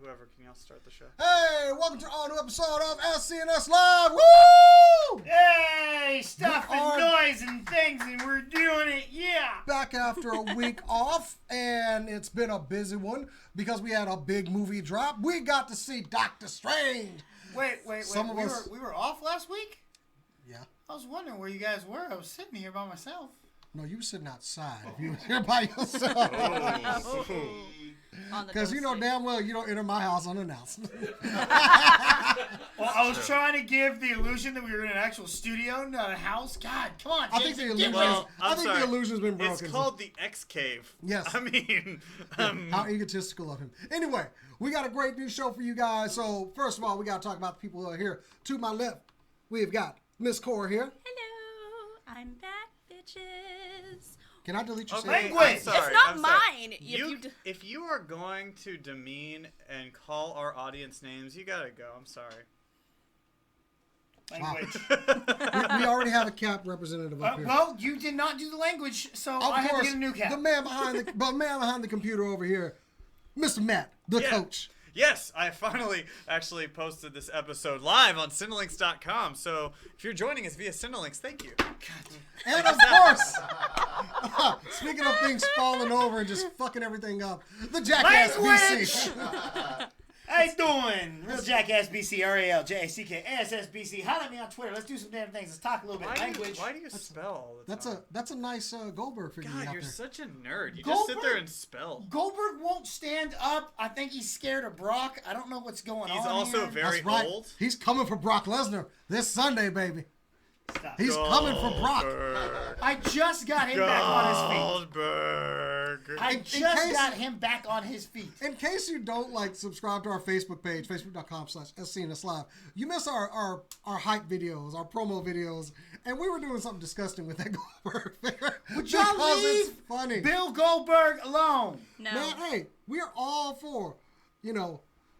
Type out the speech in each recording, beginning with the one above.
whoever, can y'all start the show? Hey, welcome to all new episode of SCNSLive. Woo! Hey, stuff and noise and things, and we're doing it, yeah! Back after a week off, and it's been a busy one because we had a big movie drop. We got to see Doctor Strange. Wait. We were off last week? Yeah. I was wondering where you guys were. I was sitting here by myself. No, you were sitting outside. If you were here by yourself. Because you know damn well you don't enter my house unannounced. Well, I was trying to give the illusion that we were in an actual studio, not a house. God, come on, Jason. I think the illusion's been broken. It's called the X Cave. Yes. I mean, how egotistical of him. Anyway, we got a great new show for you guys. So, first of all, we got to talk about the people who are here. To my left, we've got Miss Cora here. Hello, I'm back, bitches. Can I delete your language? I'm sorry, it's not I'm mine. sorry. If you are going to demean and call our audience names, you gotta go. I'm sorry. Language. We already have a cap representative up here. Well, you did not do the language, so I had to get a new cap. The man behind the computer over here, Mr. Matt, the coach. Yes, I finally actually posted this episode live on Cinelinx.com. So if you're joining us via Cinelinx, thank you. And of course, speaking of things falling over and just fucking everything up, the Jackass BC. How you doing? Real Jackass BC, RALJACKASSBC. Holler at me on Twitter. Let's do some damn things. Let's talk a little bit language. Why do you spell all the time? That's a nice Goldberg figure. God, out you're there. such a nerd. You just sit there and spell. Goldberg won't stand up. I think he's scared of Brock. I don't know what's going on. He's also here. very That's right. old. He's coming for Brock Lesnar this Sunday, baby. Stop. He's coming for Brock. I just got him back on his feet. Goldberg. I just got him back on his feet. In case you don't subscribe to our Facebook page, facebook.com/SCNSLive, you miss our hype videos, our promo videos, and we were doing something disgusting with that Goldberg figure. Would y'all leave it's funny. Bill Goldberg alone? No. Man, hey, we are all for,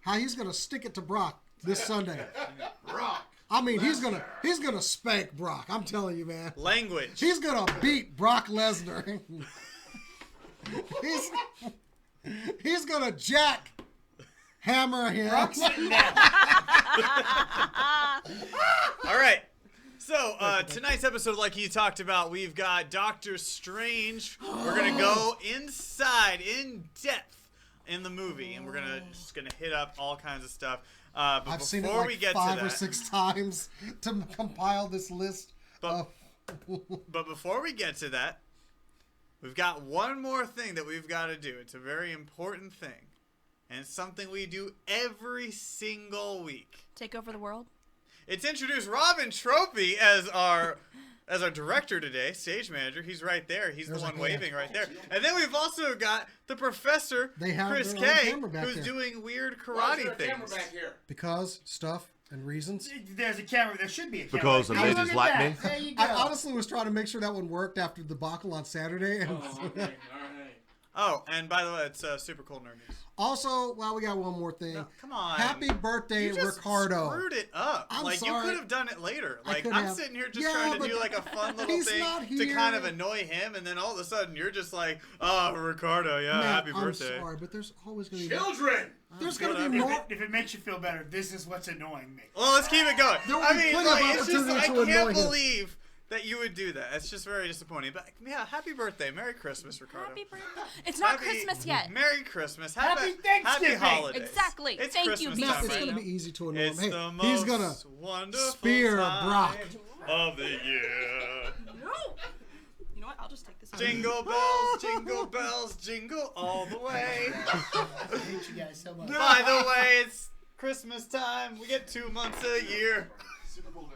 how he's gonna stick it to Brock this Sunday. Brock. I mean, he's gonna spank Brock. I'm telling you, man. Language. He's gonna beat Brock Lesnar. he's gonna hammer him. Brock's sitting down. All right. So, tonight's episode, like you talked about, we've got Doctor Strange. We're going to go inside, in depth, in the movie. And we're just going to hit up all kinds of stuff. But I've seen before it we get 5 to that, or 6 times to compile this list. But before we get to that, we've got one more thing that we've got to do. It's a very important thing. And it's something we do every single week. Take over the world? It's introduced Robin Tropey as our director today, stage manager. He's right there. He's the one waving right there. And then we've also got the professor, Chris K, who's doing weird karate things. Back here? Because stuff and reasons. There's a camera. There should be a camera. Because the ladies like me. There you go. I honestly was trying to make sure that one worked after the debacle on Saturday. And Okay. All right. Oh, and by the way, it's super cool nerd news. Also, we got one more thing. No, come on. Happy birthday, You just Ricardo. screwed it up. I'm you sorry. could have done it later. I could I'm have. sitting here just Yeah, trying to but do a fun little he's thing not to here. kind of annoy him, and then all of a sudden you're just like, oh, Ricardo, yeah, happy birthday. I'm sorry, but there's always going to be... Children! There's going to be more... If it makes you feel better, this is what's annoying me. Well, let's keep it going. There will be plenty of it's just, opportunities I to annoy can't him. believe that you would do that. It's just very disappointing. But yeah, happy birthday. Merry Christmas, Ricardo. Happy birthday. It's not Christmas yet. Merry Christmas. Happy Thanksgiving. Happy holidays. Exactly. It's Thank Christmas you, Now, time it's right going to now. be easy to annoy him. It's Hey, the he's most going to wonderful spear time Brock. of the year. No. You know what? I'll just take this. Jingle bells, jingle all the way. I hate you guys so much. By the way, it's Christmas time. We get 2 months a year. Super Bowl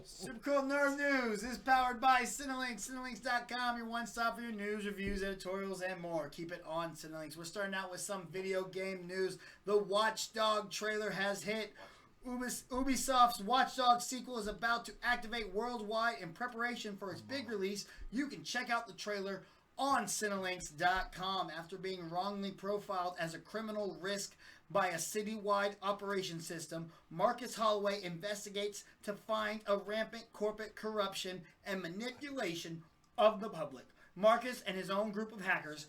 Super Cool Nerd News is powered by Cinelinx. Cinelinx.com, your one-stop for your news, reviews, editorials, and more. Keep it on Cinelinx. We're starting out with some video game news. The Watch Dogs trailer has hit. Ubisoft's Watch Dogs sequel is about to activate worldwide in preparation for its big release. You can check out the trailer on Cinelinx.com. After being wrongly profiled as a criminal risk by a citywide operation system, Marcus Holloway investigates to find a rampant corporate corruption and manipulation of the public. Marcus and his own group of hackers,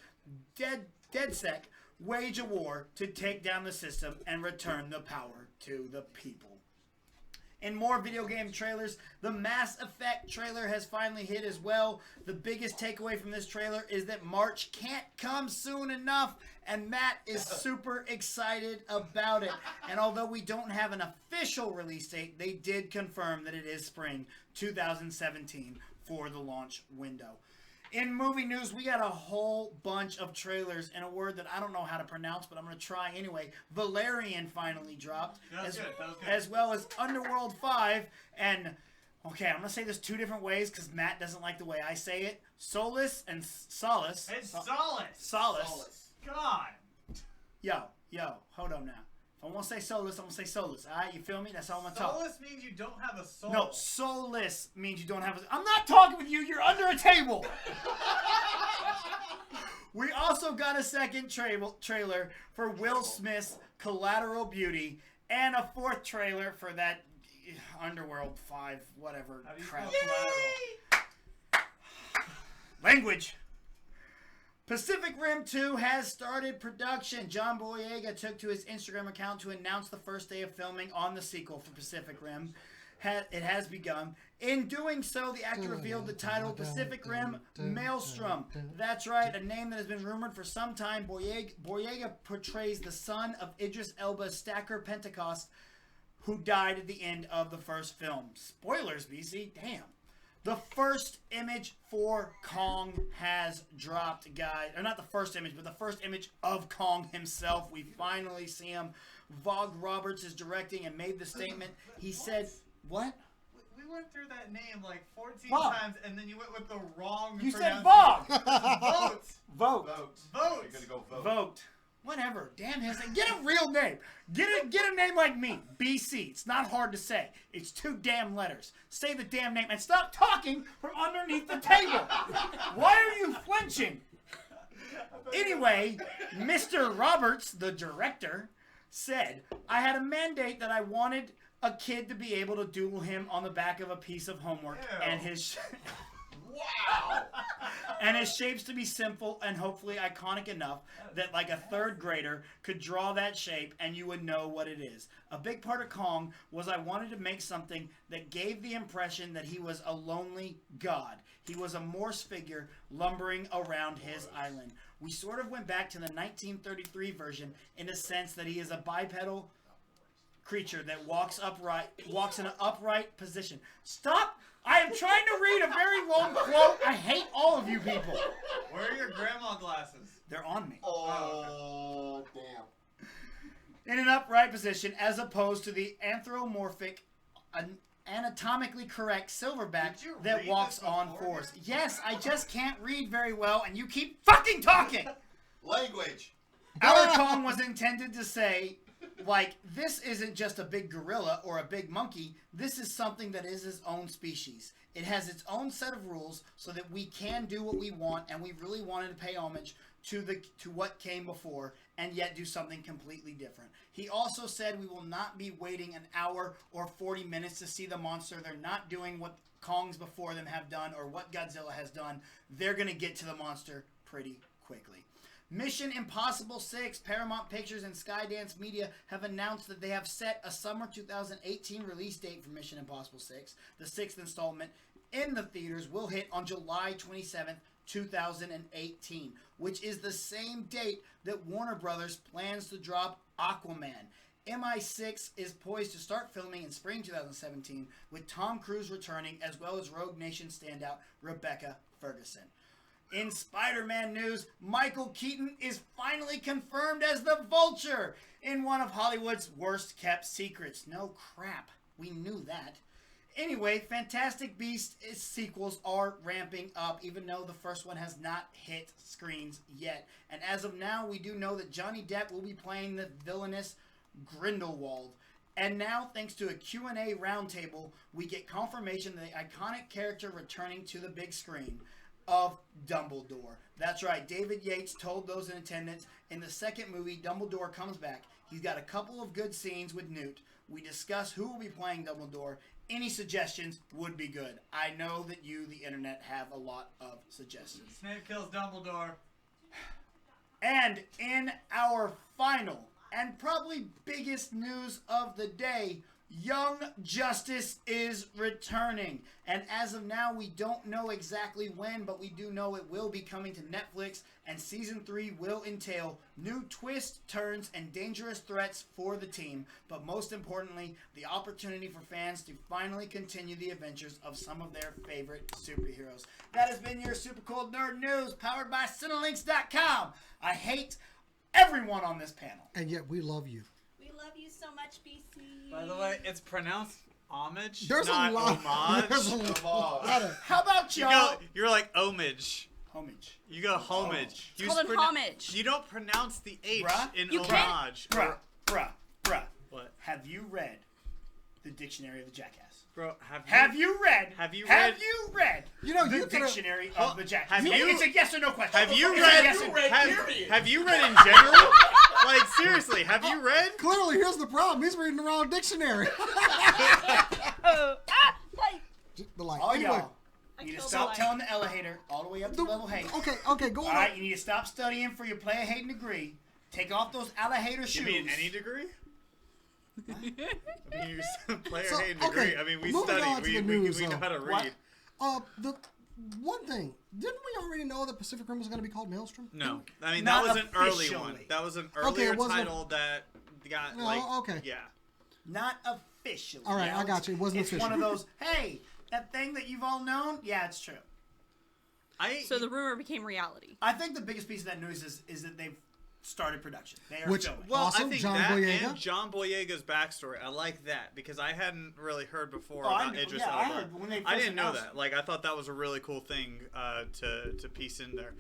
DedSec, wage a war to take down the system and return the power to the people. In more video game trailers, the Mass Effect trailer has finally hit as well. The biggest takeaway from this trailer is that March can't come soon enough, and Matt is super excited about it. And although we don't have an official release date, they did confirm that it is spring 2017 for the launch window. In movie news, we got a whole bunch of trailers and a word that I don't know how to pronounce, but I'm going to try anyway. Valerian finally dropped, as well as Underworld 5, and, okay, I'm going to say this two different ways because Matt doesn't like the way I say it. Solace and Solace. It's Solace. Solace. God. Yo, hold on now. If I want to say Solace, I'm going to say Solace. All right, you feel me? That's how I'm going to talk. Solace means you don't have a soul. No, soulless means you don't have a... I'm not talking with you. You're under a table. We also got a second trailer for Will Smith's Collateral Beauty and a fourth trailer for that Underworld 5, whatever crap. Language. Pacific Rim 2 has started production. John Boyega took to his Instagram account to announce the first day of filming on the sequel for Pacific Rim. It has begun. In doing so, the actor revealed the title Pacific Rim Maelstrom. That's right, a name that has been rumored for some time. Boyega portrays the son of Idris Elba's Stacker Pentecost, who died at the end of the first film. Spoilers, BC. Damn. The first image for Kong has dropped, guys. Or not the first image, but the first image of Kong himself. We finally see him. Vogue Roberts is directing and made the statement. He said, what? We went through that name like 14 Vogue. times, and then you went with the wrong You said pronunciation. Vogue. Vote. Vote. Vote. You're gonna go vote. Vote. Whatever. Damn his name. Get a real name. Get a name like me. BC. It's not hard to say. It's 2 damn letters. Say the damn name and stop talking from underneath the table. Why are you flinching? Anyway, Mr. Roberts, the director, said, I had a mandate that I wanted a kid to be able to doodle him on the back of a piece of homework. Ew. And his... Wow. And his shapes to be simple and hopefully iconic enough that like a 3rd grader could draw that shape and you would know what it is. A big part of Kong was I wanted to make something that gave the impression that he was a lonely god. He was a Morse figure lumbering around his island. We sort of went back to the 1933 version in a sense that he is a bipedal creature that walks in an upright position. Stop! I am trying to read a very long quote. I hate all of you people. Where are your grandma glasses? They're on me. Oh, damn. In an upright position, as opposed to the anthropomorphic, anatomically correct silverback Did you that read walks this on beforehand? fours. Yes, I just can't read very well, and you keep fucking talking. Language. Our Kong was intended to say, like, this isn't just a big gorilla or a big monkey. This is something that is his own species. It has its own set of rules so that we can do what we want, and we really wanted to pay homage to what came before and yet do something completely different. He also said we will not be waiting an hour or 40 minutes to see the monster. They're not doing what Kongs before them have done or what Godzilla has done. They're going to get to the monster pretty quickly. Mission Impossible 6, Paramount Pictures and Skydance Media have announced that they have set a summer 2018 release date for Mission Impossible 6. The 6th installment in the theaters will hit on July 27th, 2018, which is the same date that Warner Brothers plans to drop Aquaman. MI6 is poised to start filming in spring 2017 with Tom Cruise returning as well as Rogue Nation standout Rebecca Ferguson. In Spider-Man news, Michael Keaton is finally confirmed as the Vulture in one of Hollywood's worst-kept secrets. No crap. We knew that. Anyway, Fantastic Beasts sequels are ramping up, even though the first one has not hit screens yet. And as of now, we do know that Johnny Depp will be playing the villainous Grindelwald. And now, thanks to a Q&A roundtable, we get confirmation that the iconic character returning to the big screen. of Dumbledore. That's right. David Yates told those in attendance in the second movie, Dumbledore comes back. He's got a couple of good scenes with Newt. We discuss who will be playing Dumbledore. Any suggestions would be good. I know that you, the internet, have a lot of suggestions. Snape kills Dumbledore. And in our final and probably biggest news of the day, Young Justice is returning. And as of now, we don't know exactly when, but we do know it will be coming to Netflix, and Season 3 will entail new twists, turns, and dangerous threats for the team, but most importantly, the opportunity for fans to finally continue the adventures of some of their favorite superheroes. That has been your Super Cool Nerd News, powered by Cinelinx.com. I hate everyone on this panel. And yet we love you. We love you so much, BC. By the way, it's pronounced homage, There's not a lot. homage. There's a lot of, How about y'all? You're like homage. Homage. You go homage. It's called an homage. You don't pronounce the H Bruh? in You homage. Bruh. What? Have you read the Dictionary of the Jackass? Bro, Have you read? Have you You know, the you could've- Dictionary of the Jackass? have you- It's a yes or no question. Have you It's a read? yes or- Have you read in general? Like seriously, have you read? Clearly, here's the problem. He's reading the wrong dictionary. The light. All Anyway, y'all need to killed stop the light. telling the elevator all the way up to level hate. okay, go All on. right, you need to stop studying for your player hating degree. Take off those alligator shoes. You mean any degree? I mean, you player So, hating okay, degree. I mean, we moving on study. to We, the we, news, we know how to What? read. The one thing, didn't we already know that Pacific Rim was going to be called Maelstrom? No, I mean Not that was an early officially. one. That was an Okay, earlier it wasn't- title that got No, like. okay. Yeah. Not officially. All right, I got you. It wasn't it's official. one of those, hey, that thing that you've all known? Yeah, it's true. So the rumor became reality. I think the biggest piece of that news is that they've started production. They are Which- filming. Well, Awesome, I think John that Boyega. and John Boyega's backstory. I like that because I hadn't really heard before Oh, I about knew- Idris yeah, I Elba. heard when they I first didn't know announced- that. Like I thought that was a really cool thing to piece in there.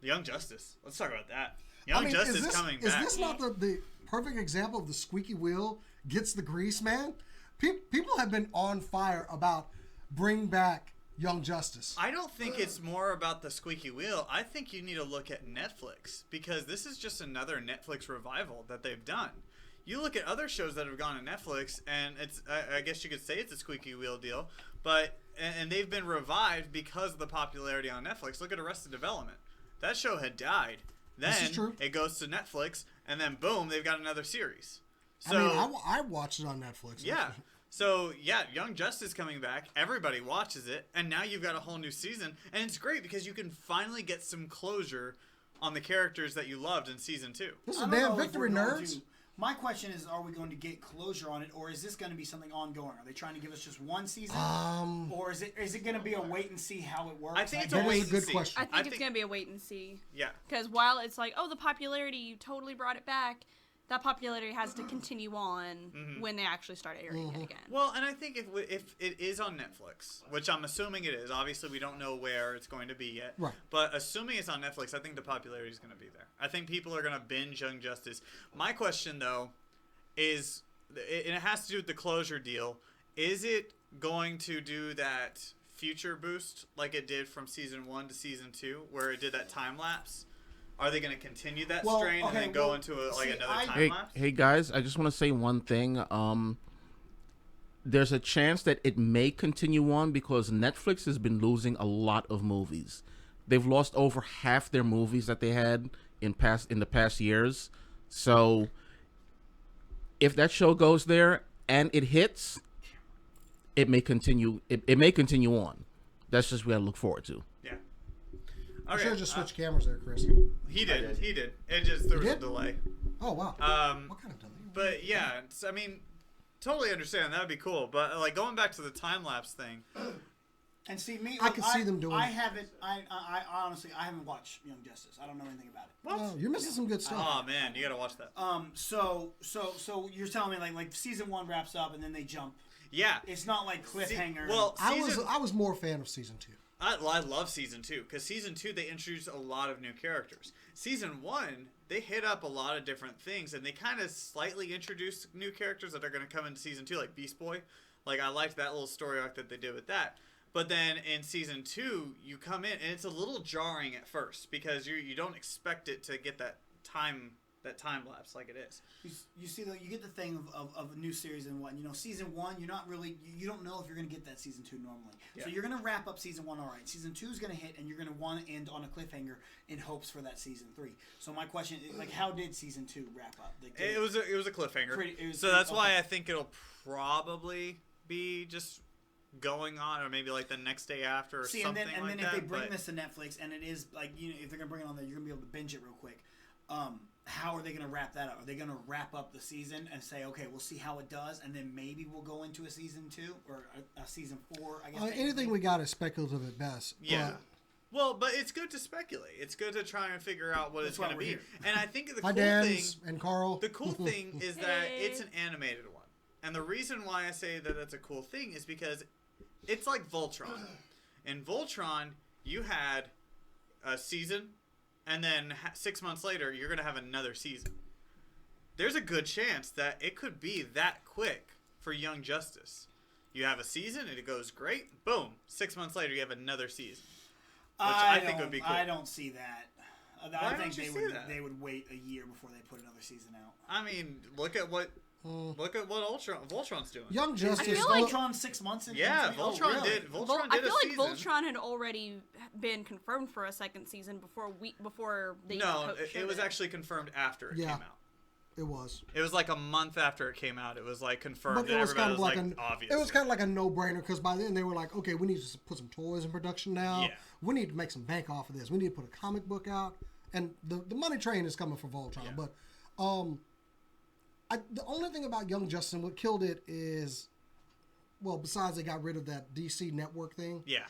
Young Justice. Let's talk about that. Young Justice coming is back. this not the perfect example of the squeaky wheel gets the grease, man? People have been on fire about bring back Young Justice. I don't think it's more about the squeaky wheel. I think you need to look at Netflix because this is just another Netflix revival that they've done. You look at other shows that have gone to Netflix, and it's I guess you could say it's a squeaky wheel deal, but and they've been revived because of the popularity on Netflix. Look at Arrested Development. That show had died. Then This is true. it goes to Netflix, and then boom, they've got another series. So I mean, I watched it on Netflix. yeah. So, yeah, Young Justice coming back. Everybody watches it. And now you've got a whole new season. And it's great because you can finally get some closure on the characters that you loved in Season 2. This is I don't damn know if victory, we're going nerds. to- My question is, are we going to get closure on it, or is this going to be something ongoing? Are they trying to give us just one season, or is it going to be a wait and see how it works? I think it's That a is wait a and good see. question. I think it's going to be a wait and see. Yeah. Because while it's like, oh, the popularity, you totally brought it back, that popularity has to continue on when they actually start airing it again. Well, and I think if it is on Netflix, which I'm assuming it is, obviously we don't know where it's going to be yet. Right. But assuming it's on Netflix, I think the popularity is going to be there. I think people are going to binge Young Justice. My question, though, is, and it has to do with the closure deal, is it going to do that future boost like it did from Season 1 to Season 2, where it did that time lapse? Are they going to continue that Well, strain and okay, then go well, into see, another time Hey, lapse? hey guys, I just want to say one thing. There's a chance that it may continue on because Netflix has been losing a lot of movies. They've lost over half their movies that they had in the past years. So if that show goes there and it hits, it may continue. It may continue on. That's just what I look forward to. Yeah. I Okay. should have just switched cameras there, Chris. He did. He did. It just there was a did? delay. Oh wow. Um, What kind of delay? but yeah, I mean, totally understand. That would be cool. But like going back to the time lapse thing, And see me, I could see them doing I it. haven't. I honestly, I haven't watched Young Justice. I don't know anything about it. Oh, you're missing some good stuff. oh man, you gotta watch that. So you're telling me like Season 1 wraps up and then they jump. Yeah. It's not like cliffhanger. Well, I season, was more a fan of Season 2. I love Season 2 because Season 2 they introduced a lot of new characters. Season 1 they hit up a lot of different things and they kind of slightly introduced new characters that are going to come into Season 2, like Beast Boy. Like I liked that little story arc that they did with that. But then in season 2, you come in and it's a little jarring at first because you don't expect it to get that time lapse like it is. You see, though, you get the thing of a new series and what, season 1, you don't know if you're going to get that season 2 normally. Yeah. So you're going to wrap up season 1 all right. Season 2 is going to hit, and you're going to want to end on a cliffhanger in hopes for that season 3. So my question is, like, how did season 2 wrap up? It was a cliffhanger. That's why I think it'll probably be just going on, or maybe like the next day after or something like that. And then if they bring this to Netflix, and it is, like, if they're going to bring it on there, you're going to be able to binge it real quick. How are they going to wrap that up? Are they going to wrap up the season and say, okay, we'll see how it does, and then maybe we'll go into a season 2 or a season 4? I guess anything we got is speculative at best. Yeah. Well, but it's good to speculate. It's good to try and figure out what it's going to be. And I think the cool thing, and Carl. The cool thing is that it's an animated one, and the reason why I say that that's a cool thing is because it's like Voltron. In Voltron, you had a season. And then 6 months later, you're going to have another season. There's a good chance that it could be that quick for Young Justice. You have a season, and it goes great. Boom. 6 months later, you have another season. Which I think would be cool. I don't see that. I think they would wait a year before they put another season out. I mean, look at what Voltron's doing. Young Justice. I feel like Voltron 6 months in. Yeah, Voltron did. Voltron did I feel a like season. Voltron had already been confirmed for a second season before they. No, it was actually confirmed after it came out. It was. It was like a month after it came out. It was like confirmed. But it was kind of like obvious. It was kind of like a no-brainer because by then they were like, okay, we need to put some toys in production now. Yeah. We need to make some bank off of this. We need to put a comic book out, and the money train is coming for Voltron. Yeah. But the only thing about Young Justice, what killed it is, well, besides they got rid of that DC network thing. Yeah.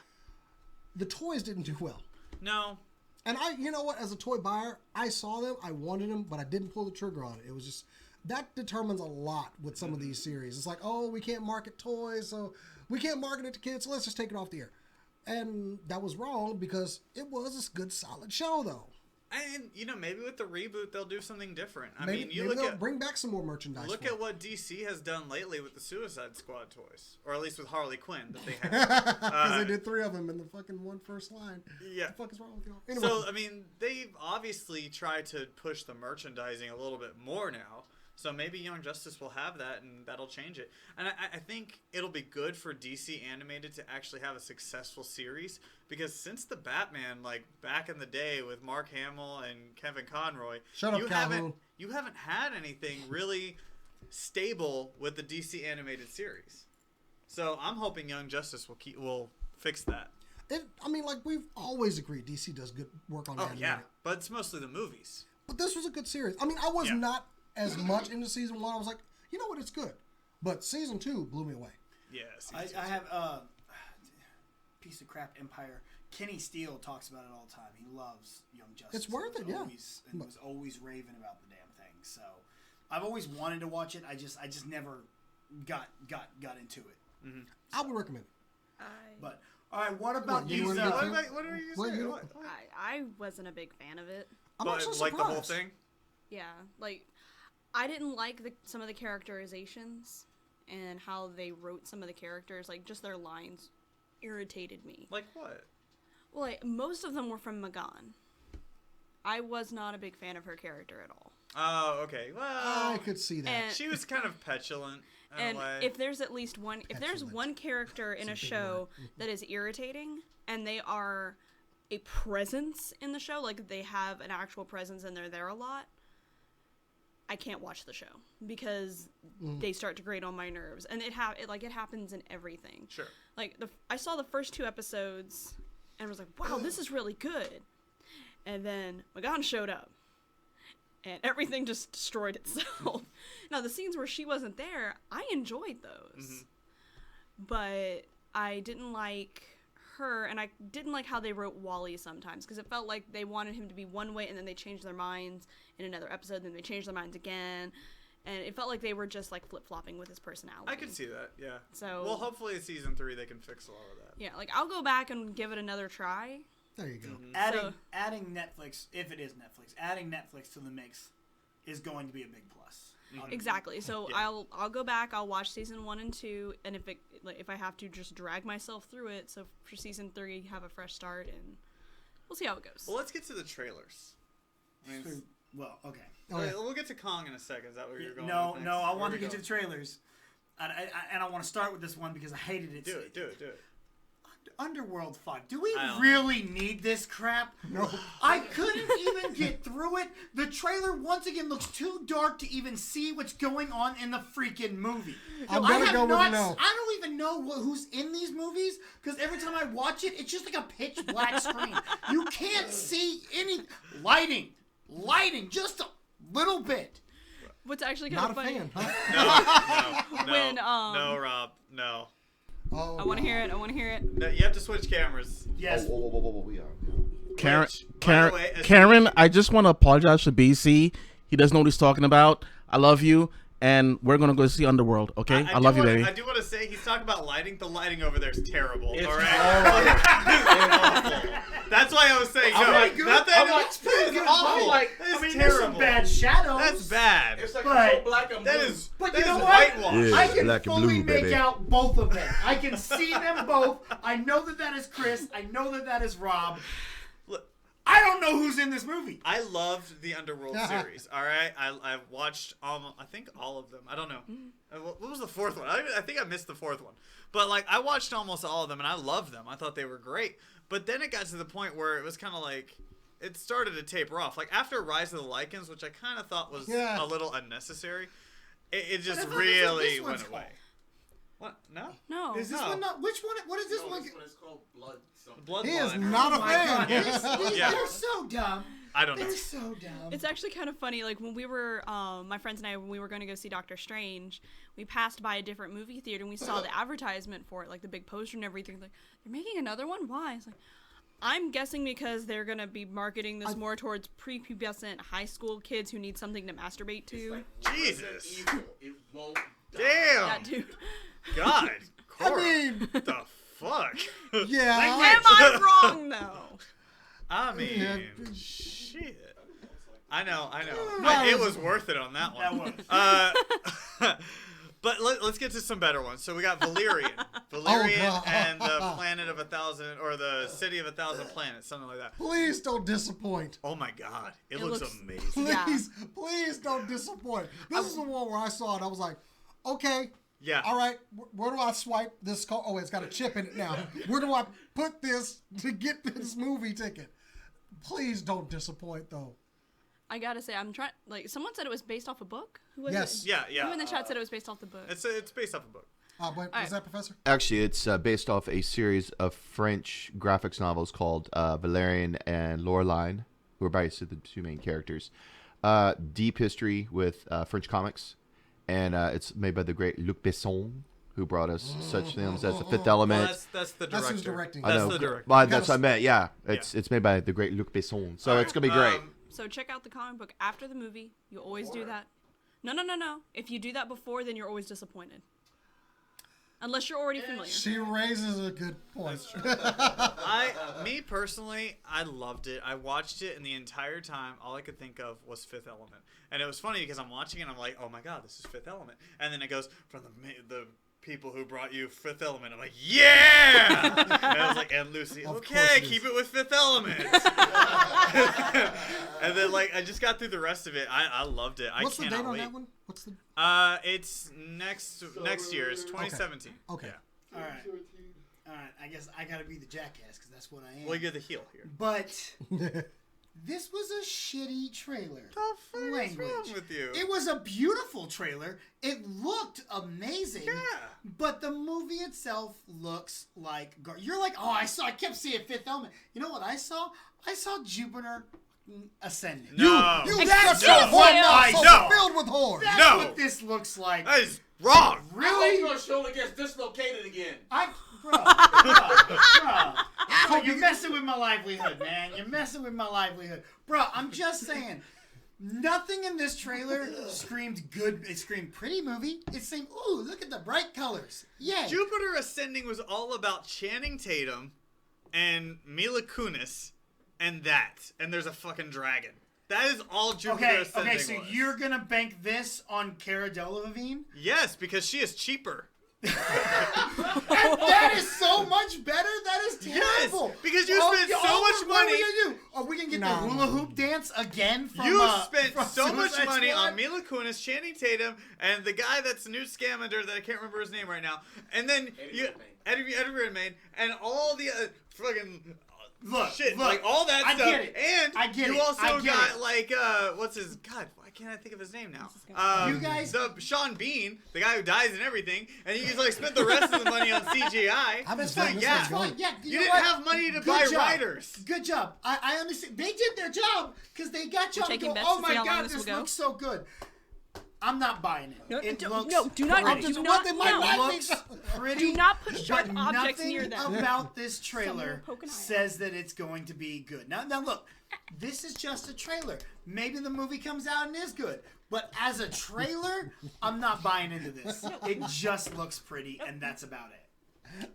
The toys didn't do well. No. And you know what? As a toy buyer, I saw them, I wanted them, but I didn't pull the trigger on it. It was just, that determines a lot with some of these series. It's like, oh, we can't market toys, so we can't market it to kids, so let's just take it off the air. And that was wrong because it was a good, solid show, though. And, maybe with the reboot, they'll do something different. Maybe they'll bring back some more merchandise. Look at what DC has done lately with the Suicide Squad toys. Or at least with Harley Quinn that they had. Because they did 3 of them in the fucking first line. Yeah. What the fuck is wrong with y'all? Anyway. So, they've obviously tried to push the merchandising a little bit more now. So maybe Young Justice will have that, and that'll change it. And I think it'll be good for DC Animated to actually have a successful series, because since the Batman, like back in the day with Mark Hamill and Kevin Conroy, you haven't had anything really stable with the DC Animated series. So I'm hoping Young Justice will fix that. We've always agreed DC does good work on animated. Yeah, but it's mostly the movies. But this was a good series. I was not as much into season 1. I was like, you know what, it's good. But season 2 blew me away. Yeah, I have piece of crap Empire. Kenny Steele talks about it all the time. He loves Young Justice. It's worth it, yeah. And was always raving about the damn thing. So I've always wanted to watch it. I just never got into it. Mm-hmm. I would recommend it. But all right, what about you? What are you saying? I wasn't a big fan of it. I'm actually like surprised. the whole thing. Yeah, I didn't like some of the characterizations and how they wrote some of the characters. Like, just their lines irritated me. Like what? Well, most of them were from Magan. I was not a big fan of her character at all. Oh, okay. Well, I could see that. And she was kind of petulant in a way. If there's at least one, if there's one character in a show that is irritating, and they are a presence in the show, like they have an actual presence and they're there a lot, I can't watch the show because they start to grate on my nerves, and it happens in everything. Sure. Like I saw the first 2 episodes and was like, wow, this is really good. And then Magan showed up and everything just destroyed itself. Now, the scenes where she wasn't there, I enjoyed those. Mm-hmm. But I didn't like her, and I didn't like how they wrote Wally sometimes, because it felt like they wanted him to be one way and then they changed their minds in another episode, and then they changed their minds again. And it felt like they were just like flip-flopping with his personality. I could see that, yeah. So, well, hopefully in season 3 they can fix a lot of that. Yeah, I'll go back and give it another try. There you go. Mm-hmm. Adding Netflix, if it is Netflix, adding Netflix to the mix is going to be a big plus. Exactly. So Yeah. I'll go back. I'll watch season 1 and 2, and if I have to, just drag myself through it. So for season 3, have a fresh start, and we'll see how it goes. Well, let's get to the trailers. Well, okay. We'll get to Kong in a second. Is that where you're going? No, with no, next? I Where want we to get to going? the trailers. And I want to start with this one because I hated it. Do it. Underworld 5. Do we I don't really need this crap? No. I couldn't even get through it. The trailer, once again, looks too dark to even see what's going on in the freaking movie. I'm gonna go with no. I don't even know who's in these movies because every time I watch it, it's just like a pitch black screen. You can't see any lighting, just a little bit. What's actually kind Not of a funny? fan, huh? No, When, no, Rob, no. Oh, I want to hear it. I want to hear it. No, you have to switch cameras. Yes. Whoa, we are. Karen, Which, by the way, as- Karen, I just want to apologize for BC. He doesn't know what he's talking about. I love you, and we're gonna go see Underworld. Okay, I love you, baby. I do want to say he's talking about lighting. The lighting over there is terrible. It's all right, it's awful. That's why I was saying no. like, Not that I'm like, it's awful. like, That is There's terrible. some bad shadows. That's bad. like But- black and That is. But that you know is what? whitewash. Yeah. I can black and fully blue, make baby. out both of them. I can see them both. I know that is Chris. I know that is Rob. Look, I don't know who's in this movie. I loved the Underworld series. All right, I watched I think all of them. I don't know. What was the fourth one? I think I missed the fourth one. But like I watched almost all of them and I loved them. I thought they were great. But then it got to the point where it was kind of like it started to taper off. Like after Rise of the Lycans, which I kind of thought was a little unnecessary, it just I thought really this one's went away. called. What? No. No. Is this No. one not? Which one? What is this one? is called Blood. Bloodline. He is not Oh a my God, fan. Yeah. They're so dumb. I don't know. They're so dumb. It's actually kind of funny. Like when we were, my friends and I, when we were going to go see Doctor Strange, we passed by a different movie theater and we saw the advertisement for it, like the big poster and everything. Like, they're making another one? Why? It's like, I'm guessing because they're going to be marketing this more towards prepubescent high school kids who need something to masturbate to. Jesus. It won't. Damn. That dude. God. Cora. mean- what the fuck? Yeah. Am I wrong though? I mean, Yeah. shit. I know. Well, It was worth it on that one. That was. But let's get to some better ones. So we got Valerian. Valerian God. and the planet of 1,000, or the city of 1,000 planets, something like that. Please don't disappoint. Oh my God. It It looks looks- amazing. Yeah. Please don't disappoint. This is the one where I saw it. I was like, okay. Yeah. All right. Where do I swipe this card? Oh, it's got a chip in it now. Where do I put this to get this movie ticket? Please don't disappoint, though. I gotta say, I'm trying. Like, someone said it was based off a book. Who was Yes. it? Yeah. Who in the chat said it was based off the book? It's based off a book. But right. was that Professor? Actually, it's based off a series of French graphics novels called Valerian and Laureline, who are based on the two main characters. Deep history with French comics, and it's made by the great Luc Besson, who brought us such films as The Fifth Element. Well, that's the That's director. who's directing. I That's know, the director. but that's what I meant. Yeah, it's made by the great Luc Besson, so it's gonna be great. So check out the comic book after the movie. You always do that. No. If you do that before, then you're always disappointed. Unless you're already familiar. She raises a good point. Me personally, I loved it. I watched it, and the entire time, all I could think of was Fifth Element. And it was funny because I'm watching it, and I'm like, oh my God, this is Fifth Element. And then it goes from the people who brought you Fifth Element. I'm like, yeah! And I was like, and Lucy, Of okay, course it is. keep it with Fifth Element. And then, like, I just got through the rest of it. I loved it. What's the I cannot date on wait. that one? What's the? It's next year. It's 2017. Okay. Yeah. All right. I guess I gotta be the jackass because that's what I am. Well, you're the heel here. But this was a shitty trailer. The fuck is wrong with you? It was a beautiful trailer. It looked amazing. Yeah. But the movie itself looks like you're like, oh, I kept seeing Fifth Element. You know what I saw? I saw Jupiter ascending. No. That's No. the one I So saw. filled with horror. That's No. what this looks like. That is wrong. Really? shoulder gets dislocated again. Bro, you're messing with my livelihood, man. You're messing with my livelihood. Bro, I'm just saying, nothing in this trailer screamed good. It screamed pretty movie. It screamed, ooh, look at the bright colors. Yay. Jupiter Ascending was all about Channing Tatum and Mila Kunis and that. And there's a fucking dragon. That is all Jupiter Ascending so was. you're gonna bank this on Cara Delevingne? Yes, because she is cheaper. And that is so much better. That is terrible. Yes, because you spent so much What are money. we gonna do? Are we gonna get the hula hoop dance again? From, You spent from so much Suicide money Squad? on Mila Kunis, Channing Tatum, and the guy that's Newt Scamander that I can't remember his name right now. And then Eddie Redmayne, and all the fucking shit, look, like all that I stuff. get it. And I get you it. also I get got it. like what's his God? Why can't I think of his name now? You guys- the Sean Bean, the guy who dies and everything, and you guys like spent the rest of the money on CGI. I'm That's just fine. saying, yeah. this one's Fine. Yeah, You know didn't what? have money to Good buy job. writers. Good job. I understand. They did their job because they got you. taking Go, bets oh to my see how long God, this this will go? looks so good. I'm not buying it. No, It do looks not pretty. do not It no. looks pretty. Do not put sharp but objects nothing near them. about this Someone trailer will poke an eye says that it's going to be good. Now look, this is just a trailer. Maybe the movie comes out and is good. But as a trailer, I'm not buying into this. It just looks pretty, and that's about it.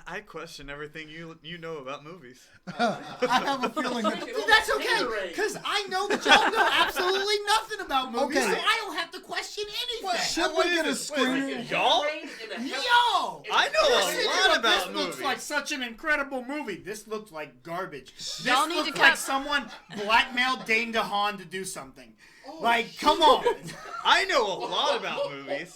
I question everything you know about movies. I have a feeling that Dude, that's okay, because I know that y'all know absolutely nothing about movies, Okay. so I don't have to question anything. should we get a screener? Y'all? Yo! I know You're a sitting lot here, about this movies. looks like such an incredible movie. This looks like garbage. This Y'all need looks to like cut- someone blackmailed Dane DeHaan to do something. Like, come on. I know a lot about movies.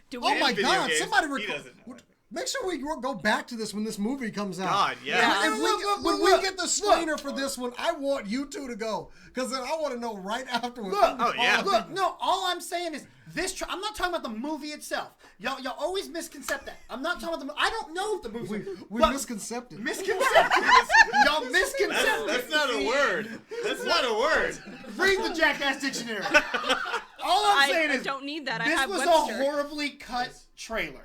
Do Oh we? my video God! games, Somebody he doesn't know. make sure we go back to this when this movie comes out. God, yeah. And Look, when look, we get the screener for this one, I want you two to go because then I want to know right afterwards. Look, Oh, yeah. look, no, all I'm saying is this. I'm not talking about the movie itself. Y'all always misconcept that. I'm not talking about the movie. I don't know if the movie. we but- misconcepted. Y'all misconcepted. That's not a word. That's not a word. Read the Jackass Dictionary. All I'm saying I is don't need that. I this have was Webster. a horribly cut trailer.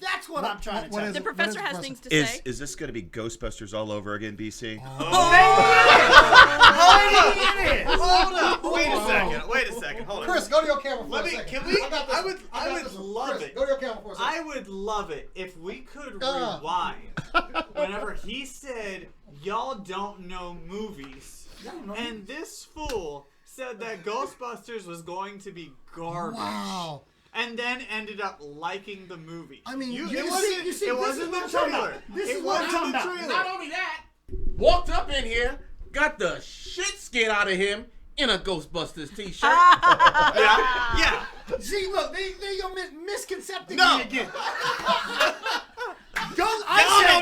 That's what I'm trying to what tell is you. The it? professor What has is things to Is say. this going to be Ghostbusters all over again, BC? Hold up. Wait a second. Wait a second. Hold on. Chris, go to your camera for Let a me. second. Can we? I got this I one. would. I I got would this one. love Chris, it. Go to your camera for a second. I would love it if we could rewind whenever he said, "Y'all don't know movies," and this fool said that Ghostbusters was going to be garbage. Wow. And then ended up liking the movie. I mean, it you wasn't. see, It this is wasn't what the I'm talking trailer. about. This It is what I'm wasn't the talking about. trailer. Not only that, walked up in here, got the shit scared out of him in a Ghostbusters t-shirt. Yeah. See, look, they go misconcepting No. me again. Y'all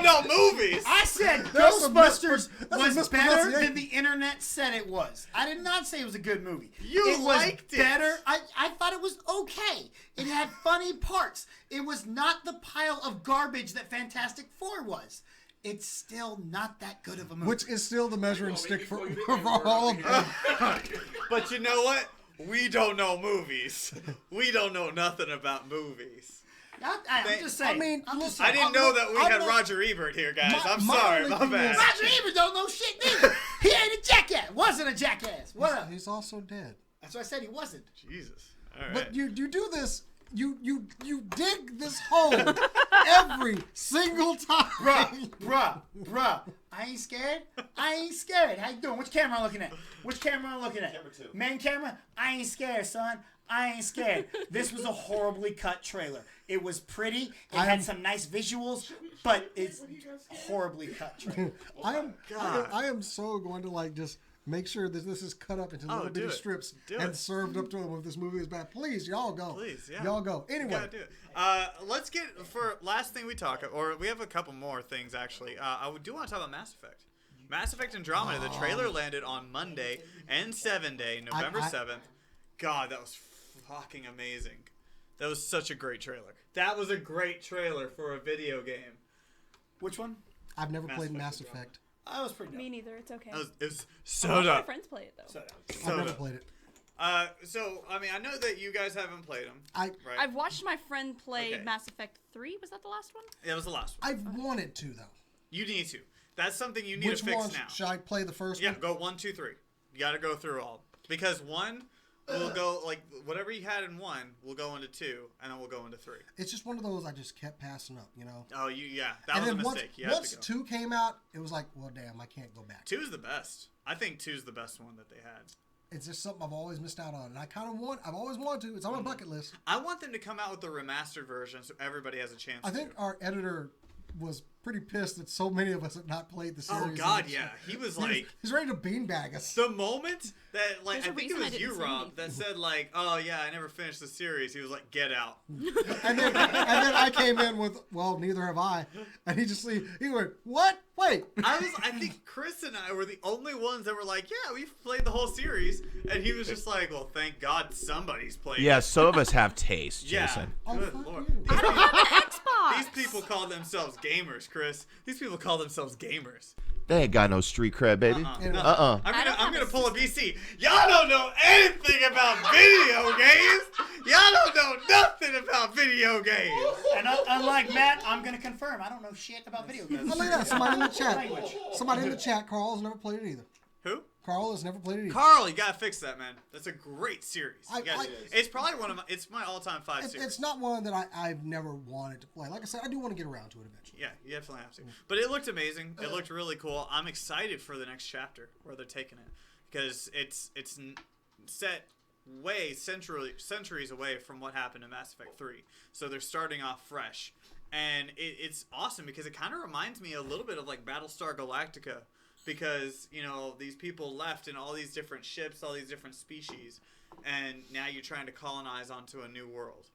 don't know movies. I said That's a Ghostbusters that's a was better mispronunciation. than the internet said it was. I did not say it was a good movie. You it was liked it. better. I thought it was okay. It had funny parts. It was not the pile of garbage that Fantastic Four was. It's still not that good of a movie. Which is still the measuring stick for all of them. But you know what? We don't know movies. We don't know nothing about movies. I'm just saying. I mean, I'm just listen, I saying. didn't know that we I'm had not- Roger Ebert here, guys. I'm my sorry. only My thing bad. is- Roger Ebert don't know shit neither. He ain't a jackass. Wasn't a jackass. What up? He's also dead. That's what I said. He wasn't. Jesus. All right. But you do this. You dig this hole every single time. Bruh. I ain't scared. How you doing? Which camera I'm looking at? Camera 2. Main camera? I ain't scared, son. I ain't scared. This was a horribly cut trailer. It was pretty. It had some nice visuals, but it's horribly cut trailer. I am so going to like just make sure that this is cut up into little do bitty it. strips Do and it. served up to them if this movie is bad. Please, y'all go. Please, yeah. Y'all go. We Anyway, gotta do it. Let's get for last thing we talk, or we have a couple more things actually. I do want to talk about Mass Effect. Mass Effect Andromeda. The trailer landed on Monday and 7-Day, November 7th. God, that was fucking amazing. That was such a great trailer. That was a great trailer for a video game. Which one? I've never Mass played Effect Mass Andromeda. Effect. I was pretty Me dumb. neither. It's okay. It was My soda. friends play it though. I've never played it. So I mean, I know that you guys haven't played them. I Right? I've watched my friend play Okay. Mass Effect 3. Was that the last one? That was the last one. I've wanted to though. You need to. That's something you need Which to fix one now. should I play the first Yeah, one? go 1, 2, 3. You got to go through all because 1 we'll go like whatever you had in 1, we'll go into 2, and then we'll go into 3. It's just one of those I just kept passing up, you know. Oh, that And was a then mistake. You had once to go. 2 came out, it was like, well, damn, I can't go back. 2 is the best. I think 2 is the best one that they had. It's just something I've always missed out on, and I've always wanted to. It's on my bucket list. I want them to come out with the remastered version so everybody has a chance. I think our editor was pretty pissed that so many of us have not played the series. Oh God, yeah. He was like, he's ready to beanbag us. the moment that like There's a I think it reason I was didn't you, say Rob, anything. that said like, oh yeah, I never finished the series. He was like, get out. And then I came in with, well, neither have I. And he went, what? Wait. I think Chris and I were the only ones that were like, yeah, we've played the whole series, and he was just like, well, thank God somebody's played. Yeah, it. some of us have taste, Yeah. Jason. Oh, Good fuck Lord. you. I don't have an Xbox. These people call themselves gamers, Chris. These people call themselves gamers. They ain't got no street cred, baby. No. Uh-uh. I don't I'm have gonna a pull a BC. Y'all don't know anything about video games. Y'all don't know nothing about video games. And unlike Matt, I'm going to confirm. I don't know shit about video games. Oh, look at that. Somebody in the chat. Language. Somebody in the chat. Carl has never played it either. Who? Carl has never played it either. Carl, you gotta fix that, man. That's a great series. I- It's probably it's my all-time 5 series. It's not one that I've never wanted to play. Like I said, I do want to get around to it eventually. Yeah, you definitely have to. But it looked amazing. It looked really cool. I'm excited for the next chapter where they're taking it because it's set way centuries away from what happened in Mass Effect 3. So they're starting off fresh, and it's awesome because it kind of reminds me a little bit of like Battlestar Galactica. Because, these people left in all these different ships, all these different species, and now you're trying to colonize onto a new world,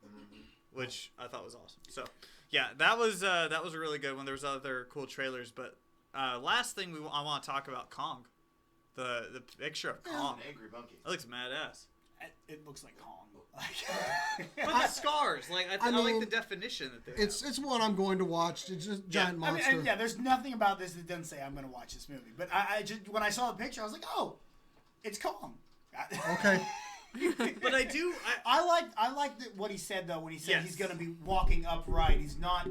which I thought was awesome. So, yeah, that was a really good one. There was other cool trailers, but last thing I want to talk about Kong, the picture of Kong. Angry monkey. That looks badass. It looks like Kong. But the scars, I like the definition that they have. It's one I'm going to watch. It's just giant I mean, monster. and there's nothing about this that doesn't say I'm going to watch this movie. But I just when I saw the picture, I was like, oh, it's Kong. Okay. But I like what he said though when he said Yes. he's going to be walking upright. He's not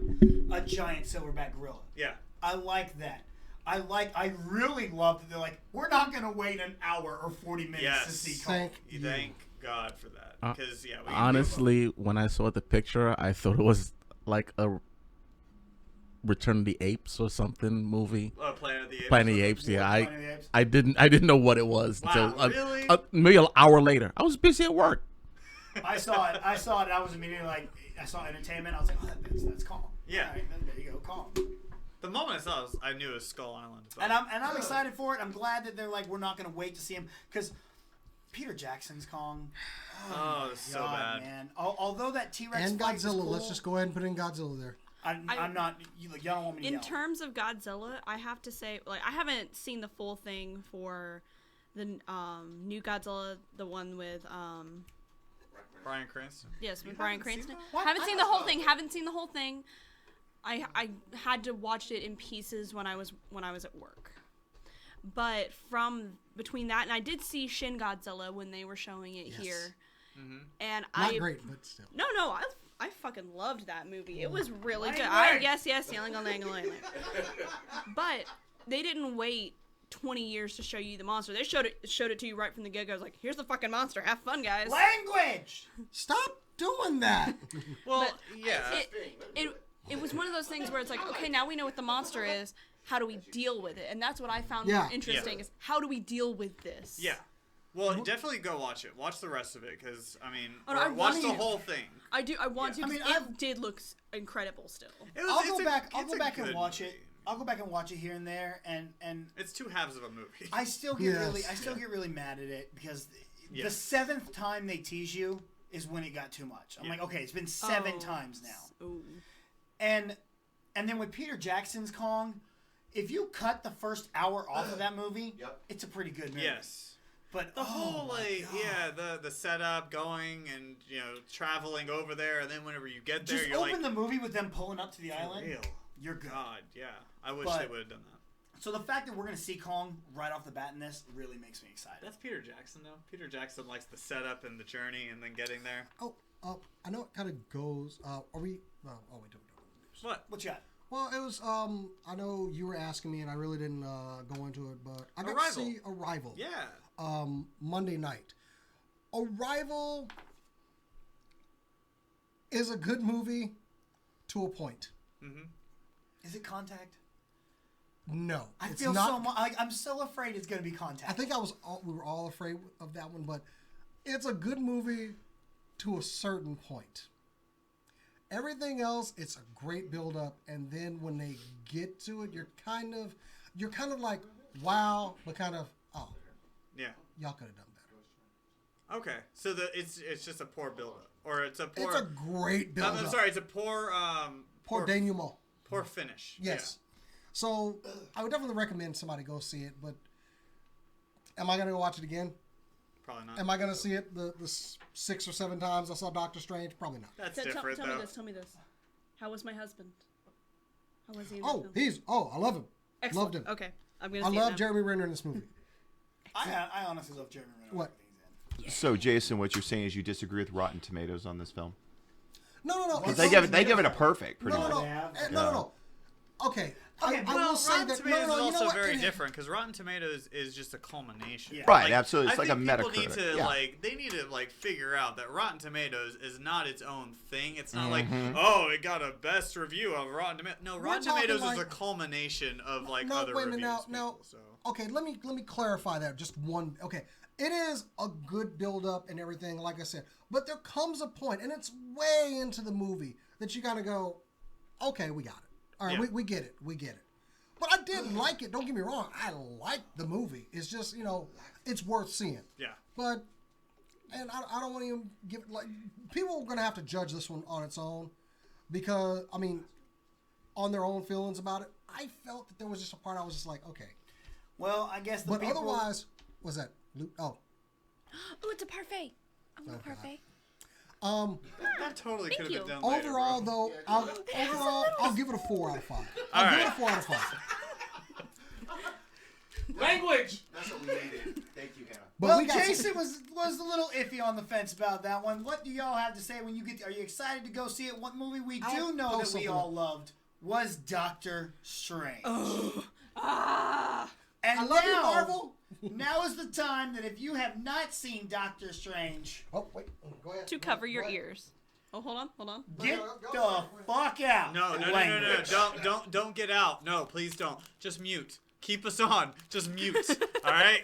a giant silverback gorilla. Yeah. I like that. I really love that they're like, we're not going to wait an hour or 40 minutes Yes. to see Kong. Thank God for that. Because, we Honestly, when I saw the picture, I thought it was like a Return of the Apes or something movie. Planet of the Apes. Planet of the Apes. Yeah, Planet of the Apes. I didn't know what it was Wow, until really? maybe an hour later. I was busy at work. I saw it. I was immediately like, I saw entertainment. I was like, oh, that's Kong. Yeah. All right, there you go, Kong. The moment I saw it, I knew it was Skull Island. But And I'm excited for it. I'm glad that they're like, we're not going to wait to see him because Peter Jackson's Kong. Oh, it's so bad. Man. Although that T-Rex And fight was Godzilla. cool, Let's just go ahead and put in Godzilla there. I'm not. Y'all don't want me to In yell. terms of Godzilla, I have to say, I haven't seen the full thing for the new Godzilla, the one with Bryan Cranston. yes, with You Bryan haven't seen Cranston. that? Haven't seen the whole thing. Haven't seen the whole thing. I had to watch it in pieces when I was at work. But from between that and I did see Shin Godzilla when they were showing it here. Mm-hmm. And Not great, but still. No, I fucking loved that movie. It was really good. Language. Yes, yelling on language. But they didn't wait 20 years to show you the monster. They showed it to you right from the get-go. I was like, here's the fucking monster. Have fun, guys. Language. Stop doing that. Well, But yeah. It was one of those things where it's like, okay, now we know what the monster is. How do we deal with it? And that's what I found Yeah. more interesting is how do we deal with this? Yeah. Well, definitely go watch it. Watch the rest of it, because, Oh, no, I watch want the to. whole thing. I do. I want to. I mean, 'cause it did look incredible still. I'll go back good and watch it. movie. I'll go back and watch it here and there, and It's two halves of a movie. I still get Yes. really mad at it because the Yes. 7th time they tease you is when it got too much. I'm Yeah. like, okay, it's been 7 Oh, times now, Ooh. and then with Peter Jackson's Kong, if you cut the first hour off of that movie, it's a pretty good movie. Yes. But The whole, my God. the setup, going and, traveling over there, and then whenever you get there, Just you're open like, the movie with them pulling up to the island. real. You're good. God, yeah. I wish But- they would have done that. So the fact that we're gonna see Kong right off the bat in this really makes me excited. That's Peter Jackson, though. Peter Jackson likes the setup and the journey and then getting there. I know it kind of goes. Are we? Oh, wait, don't. What? What you got? Well, it was. I know you were asking me, and I really didn't go into it, but I got Arrival. to see Arrival. Yeah. Monday night. Arrival is a good movie to a point. Is it Contact? No, I it's feel not. so much. I'm so afraid it's gonna be Contact. I think we were all afraid of that one, but it's a good movie to a certain point. Everything else, it's a great build up, and then when they get to it, you're kind of like, wow, but kind of, oh, Yeah. y'all could have done better. Okay. So it's just a poor build-up, or it's a poor. It's a great build up. I'm sorry. It's a poor. Poor denouement. Poor finish. Yes. So I would definitely recommend somebody go see it, but am I gonna go watch it again? Yeah. Probably not. Am I gonna see it the 6 or 7 times I saw Doctor Strange? Probably not. That's So different tell though. me this. How was my husband? How was he in Oh, the film? I love him. Excellent. Loved him. Okay, I'm gonna I see it love now. Jeremy Renner in this movie. I honestly love Jeremy Renner. What? So, Jason, what you're saying is you disagree with Rotten Tomatoes on this film? No. They give it a perfect, pretty No. much. No. Okay. I Well, will say Rotten that. Tomatoes No, is you know also what? very different because Rotten Tomatoes is just a culmination. Yeah. Right, absolutely. It's I like a think people need Metacritic. to Yeah. they need to figure out that Rotten Tomatoes is not its own thing. It's not Mm-hmm. like, oh, it got a best review of Rotten Tomatoes. No, Rotten talking Tomatoes is a like- culmination of No, other wait a minute, reviews. now. people, so. Okay, let me clarify that. Just one. Okay, it is a good build up and everything, like I said. But there comes a point, and it's way into the movie, that you gotta go, okay, we got it. All right, Yeah. we get it. We get it. But I did like it. Don't get me wrong. I liked the movie. It's just, it's worth seeing. Yeah. But, and I don't want to even give, people are going to have to judge this one on its own because, on their own feelings about it. I felt that there was just a part I was just like, okay. Well, I guess the But people. otherwise, was that, oh, Oh, it's a parfait. I want a parfait. That totally could have you. been done later, overall, bro. though, I'll give it a 4 out of 5. All I'll give it right. a 4 out of 5. Language. That's what we needed. Thank you, Hannah. But Well, we got Jason was a little iffy on the fence about that one. What do y'all have to say when you get? Are you excited to go see it? One movie we I'll do know post that we something all up. loved was Doctor Strange. Ah. And I love you, now, Marvel. now is the time that if you have not seen Doctor Strange, Oh, wait. Go ahead. To cover your ears. Oh, hold on. get go the ahead. fuck out. No. Language. Don't get out. No, please don't. Just mute. Keep us on. Just mute. All right.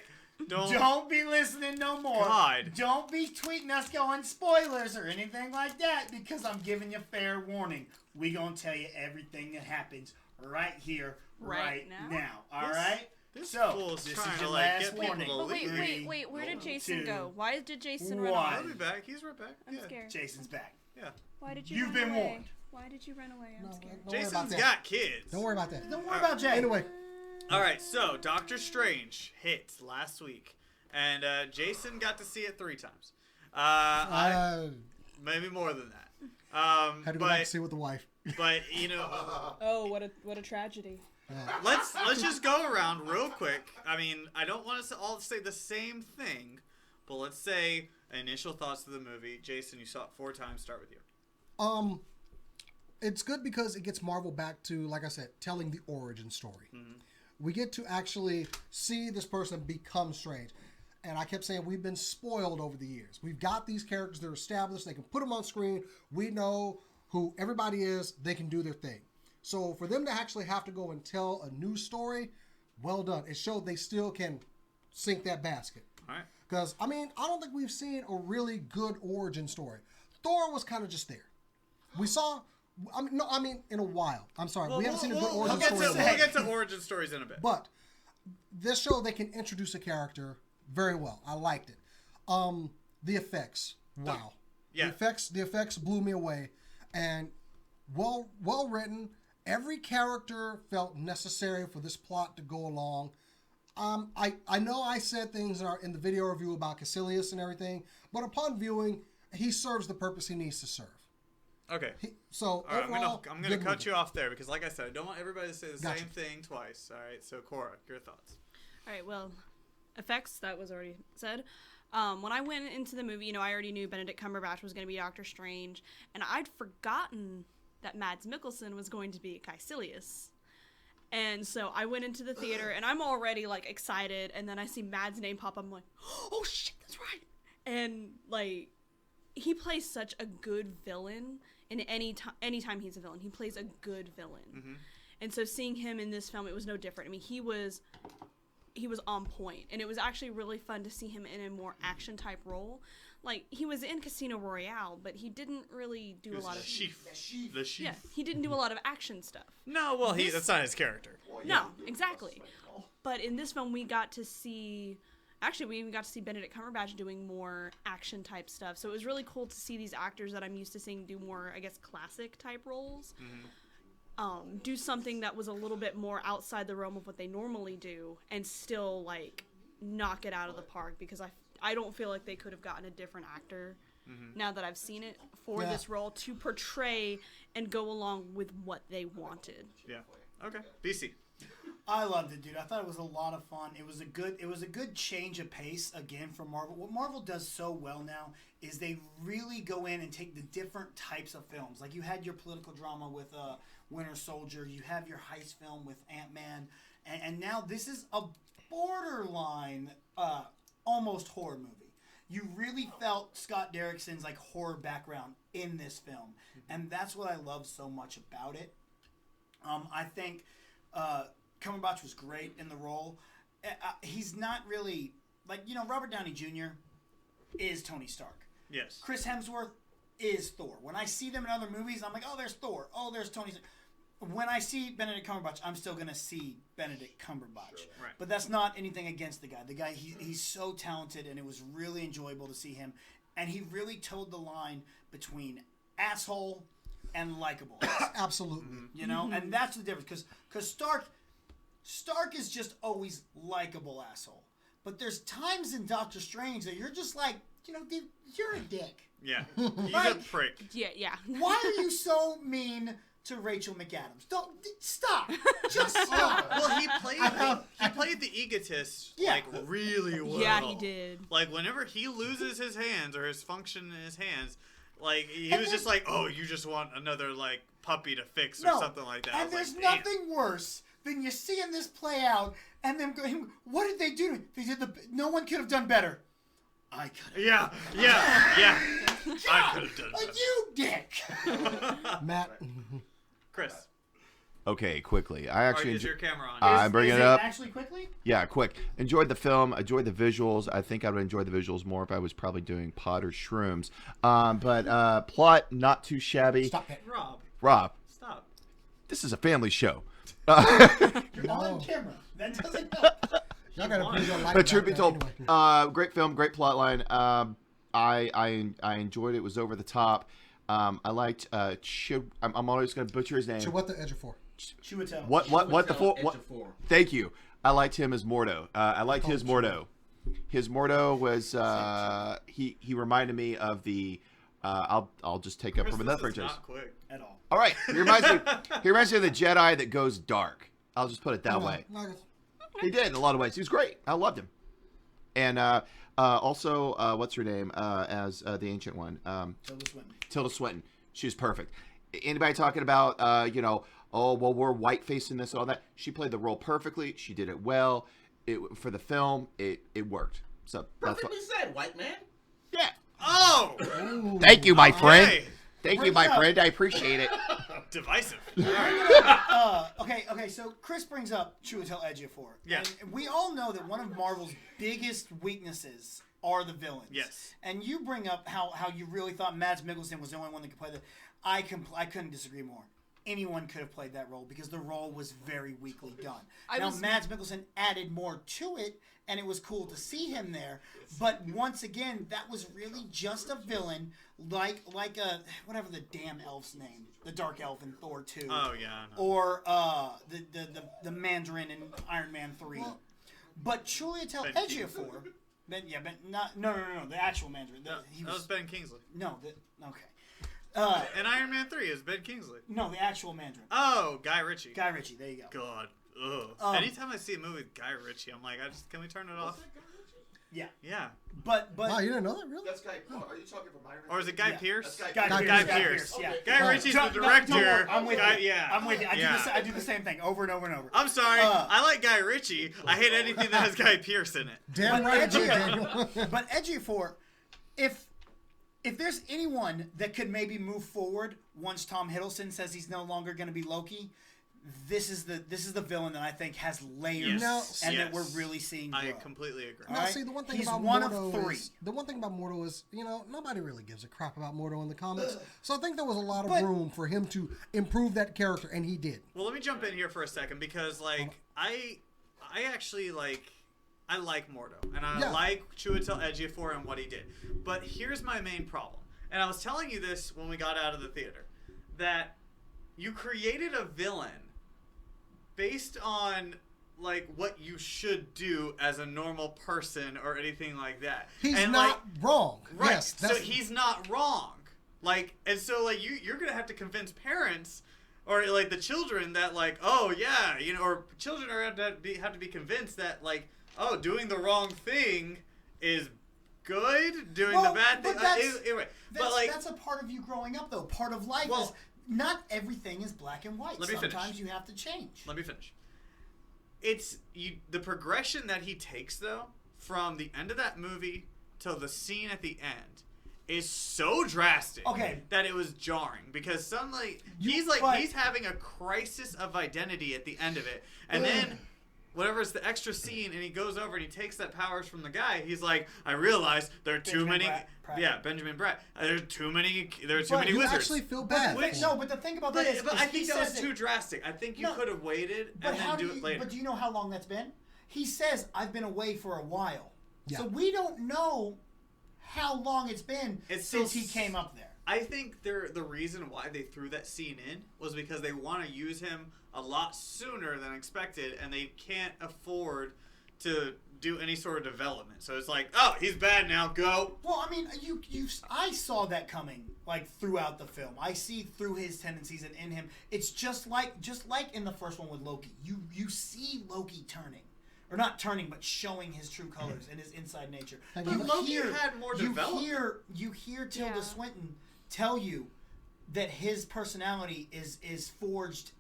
Don't be listening no more. God. Don't be tweeting us going spoilers or anything like that because I'm giving you fair warning. We gonna tell you everything that happens right here, right, Right now. All This- right. This So fool's this trying is to your get last people warning. to But leave. wait. Where did Jason 2, go? Why did Jason run 1. He'll away? be back. He's right back. I'm Yeah. scared. Jason's back. Yeah. Why did you You've run been away? warned. Why did you run away? I'm No, scared. don't worry about Jason's that. got kids. Don't worry about that. Don't worry about Jay. Anyway, All right, so Doctor Strange hit last week, and Jason got to see it 3 times. I maybe more than that. had to go back to see it with the wife. But Oh, what a tragedy. let's just go around real quick. I mean, I don't want us to all say the same thing, but let's say initial thoughts of the movie. Jason, you saw it 4 times. Start with you. It's good because it gets Marvel back to, like I said, telling the origin story. We get to actually see this person become Strange. And I kept saying we've been spoiled over the years. We've got these characters, they're established, they can put them on screen. We know who everybody is, they can do their thing. So for them to actually have to go and tell a new story, well done. It showed they still can sink that basket. All right. Because, I don't think we've seen a really good origin story. Thor was kind of just there. We saw, in a while. I'm sorry. we haven't seen a good origin story. We'll get to origin stories in a bit. But this show, they can introduce a character very well. I liked it. The effects, wow. Yeah. The effects blew me away, and well written. Every character felt necessary for this plot to go along. I know I said things in the video review about Caecilius and everything, but upon viewing, he serves the purpose he needs to serve. Okay. So All right, overall, I'm gonna good cut movie. you off there because, like I said, I don't want everybody to say the Gotcha. same thing twice. All right. So, Cora, your thoughts. All right, well, effects, that was already said. When I went into the movie, I already knew Benedict Cumberbatch was going to be Doctor Strange, and I'd forgotten that Mads Mikkelsen was going to be Caecilius. And so I went into the theater, and I'm already, excited, and then I see Mads' name pop up, I'm like, oh, shit, that's right. And like, he plays such a good villain in anytime he's a villain. He plays a good villain. Mm-hmm. And so seeing him in this film, it was no different. I mean, he was on point, and it was actually really fun to see him in a more action type role. Like, he was in Casino Royale, but he didn't really do a lot of The sheaf. Yeah, he didn't do a lot of action stuff. No, well, that's not his character. No, exactly. But in this film, we got to see. Actually, we even got to see Benedict Cumberbatch doing more action type stuff. So it was really cool to see these actors that I'm used to seeing do more, I guess, classic type roles. Mm-hmm. Do something that was a little bit more outside the realm of what they normally do, and still like knock it out of the park. Because I don't feel like they could have gotten a different actor. Now that I've seen it for this role to portray and go along with what they wanted. Yeah. Okay. BC. I loved it, dude. I thought it was a lot of fun. It was a good change of pace again from Marvel. What Marvel does so well now is they really go in and take the different types of films. Like, you had your political drama with Winter Soldier, you have your heist film with Ant-Man, and now this is a borderline almost horror movie. You really felt Scott Derrickson's like horror background in this film, and that's what I love so much about it. I think Cumberbatch was great in the role. He's not really like, Robert Downey Jr. is Tony Stark. Yes. Chris Hemsworth is Thor. When I see them in other movies, I'm like, oh, there's Thor. Oh, there's Tony Stark. When I see Benedict Cumberbatch, I'm still gonna see Benedict Cumberbatch. Sure. Right. But that's not anything against the guy. The guy, he's so talented, and it was really enjoyable to see him. And he really towed the line between asshole and likable. Absolutely. And that's the difference. Because Stark is just always likable asshole. But there's times in Doctor Strange that you're just like, dude, you're a dick. Yeah. He's a Like- prick. Yeah. Why are you so mean to Rachel McAdams? Don't stop. Just stop. Well, he played the egotist Yeah. like really well. Yeah, he did. Like, whenever he loses his hands or his function in his hands, like, he And was just there's- like, oh, you just want another like puppy to fix or No. something like that. I And was there's like, damn. nothing worse than you seeing this play out and them going, what did they do? They did no one could have done better. I could have. Yeah. I could have done better. You dick. Matt. Chris, Okay, quickly. I actually is your camera on? I'm bringing Is it up. Actually, quickly. Yeah, quick. Enjoyed the film. Enjoyed the visuals. I think I would enjoy the visuals more if I was probably doing pot or shrooms. But plot not too shabby. Stop it. Rob, Stop. this is a family show. You're No. on camera. That doesn't help. Y'all gotta put your light But truth be back told, anyway. great film, great plot line. I enjoyed it. It was over the top. I liked. I'm always going to butcher his name. So what the edge for? Chiwetel. What the full? What? Ejiofor. Thank you. I liked him as Mordo. I liked his sure. Mordo. His Mordo was he reminded me of the. I'll just take up Chris, from this another is franchise. not quick. At all. All right, he reminds me of the Jedi that goes dark. I'll just put it that way. He did in a lot of ways. He was great. I loved him. And also, what's her name as the Ancient One? Tilda Swinton. Tilda Swinton. She was perfect. Anybody talking about, oh, well, we're white facing this and all that. She played the role perfectly. She did it well. For the film, it worked. So that's Perfectly said, white man. yeah. Oh, Thank you, my friend. okay. Thank you, my friend. I appreciate it. Divisive. Okay. So Chris brings up Chiwetel Ejiofor. Yeah. And we all know that one of Marvel's biggest weaknesses are the villains. Yes. And you bring up how you really thought Mads Mikkelsen was the only one that could play that. I couldn't disagree more. Anyone could have played that role because the role was very weakly done. Mads Mikkelsen added more to it, and it was cool to see him there. But once again, that was really just a villain, like a whatever the damn elf's name, the dark elf in Thor 2. Oh yeah. I know. Or the Mandarin in Iron Man 3. But Chiwetel Ben Ejiofor, no, the actual Mandarin. That was Ben Kingsley. Okay. In Iron Man 3 is Ben Kingsley. No, the actual Mandarin. Oh, Guy Ritchie. Guy Ritchie, there you go. God. Ugh. Anytime I see a movie with Guy Ritchie, I'm like, can we turn it off? Yeah. Yeah. But Wow, you didn't know that, really? That's Guy. Are you talking from Iron Man? Or is it Guy Yeah. Pearce? That's Guy Guy Pearce. Yeah. Guy Ritchie's the Don't director. worry, I'm with Guy, you. Yeah. I'm with you. Yeah. I do the same thing over and over and over. I'm sorry. I like Guy Ritchie. I hate anything that has Guy Pearce in it. Damn But right, Ejiofor- Daniel. But Ejiofor, if there's anyone that could maybe move forward once Tom Hiddleston says he's no longer going to be Loki, this is the villain that I think has layers that we're really seeing grow. I completely agree. Now, see, the one thing He's about one Mordo of 3. the one thing about Mordo is, nobody really gives a crap about Mordo in the comics. So I think there was a lot of room for him to improve that character, and he did. Well, let me jump in here for a second because, like, I actually I like Mordo, and I like Chiwetel Ejiofor and what he did. But here's my main problem, and I was telling you this when we got out of the theater, that you created a villain based on like what you should do as a normal person or anything like that. He's not wrong. Right. Yes, so he's not wrong. Like, and so like you're gonna have to convince parents or like the children that like, oh yeah, or children are have to be convinced that like, oh, doing the wrong thing is good, doing the bad thing. That's a part of you growing up, though. Part of life is not everything is black and white. Sometimes you have to change. Let me finish. It's the progression that he takes, though, from the end of that movie till the scene at the end is so drastic that it was jarring because suddenly he's having a crisis of identity at the end of it, and then whatever's the extra scene, and he goes over and he takes that powers from the guy. He's like, I realized there are too many. Benjamin Bratt. There are too many wizards. You actually feel bad. But the thing about that is, I think that was too drastic. I think you could have waited and then do it later. But do you know how long that's been? He says, I've been away for a while. Yeah. So we don't know how long it's been since he came up there. I think the reason why they threw that scene in was because they want to use him a lot sooner than expected, and they can't afford to do any sort of development. So it's like, oh, he's bad now, go. Well, I mean, I saw that coming like throughout the film. I see through his tendencies and in him. It's just like in the first one with Loki. You see Loki turning. Or not turning, but showing his true colors and his inside nature. But Loki had more development. You hear Tilda Swinton tell you that his personality is forged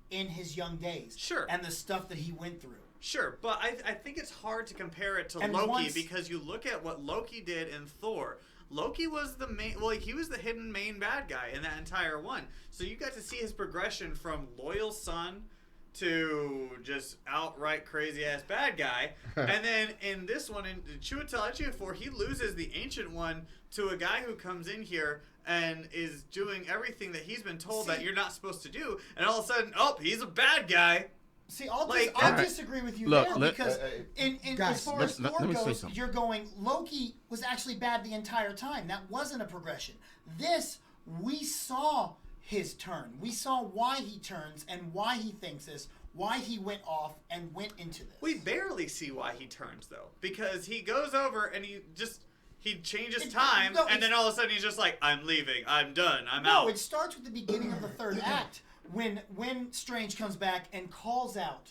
in his young days. Sure. And the stuff that he went through. Sure, but I think it's hard to compare it to Loki because you look at what Loki did in Thor. Loki was the main, he was the hidden main bad guy in that entire one. So you got to see his progression from loyal son to just outright crazy ass bad guy. And then in this one, in Chiwetel Ejiofor, he loses the Ancient One to a guy who comes in here and is doing everything that he's been told that you're not supposed to do, and all of a sudden, he's a bad guy. See, I'll disagree with you there because as far as Thor goes, you're going, Loki was actually bad the entire time. That wasn't a progression. This, we saw his turn. We saw why he turns and why he thinks this, why he went off and went into this. We barely see why he turns, though, because he goes over and he changes time, and then all of a sudden he's just like, I'm leaving, I'm done, I'm out. No, it starts with the beginning of the third act when Strange comes back and calls out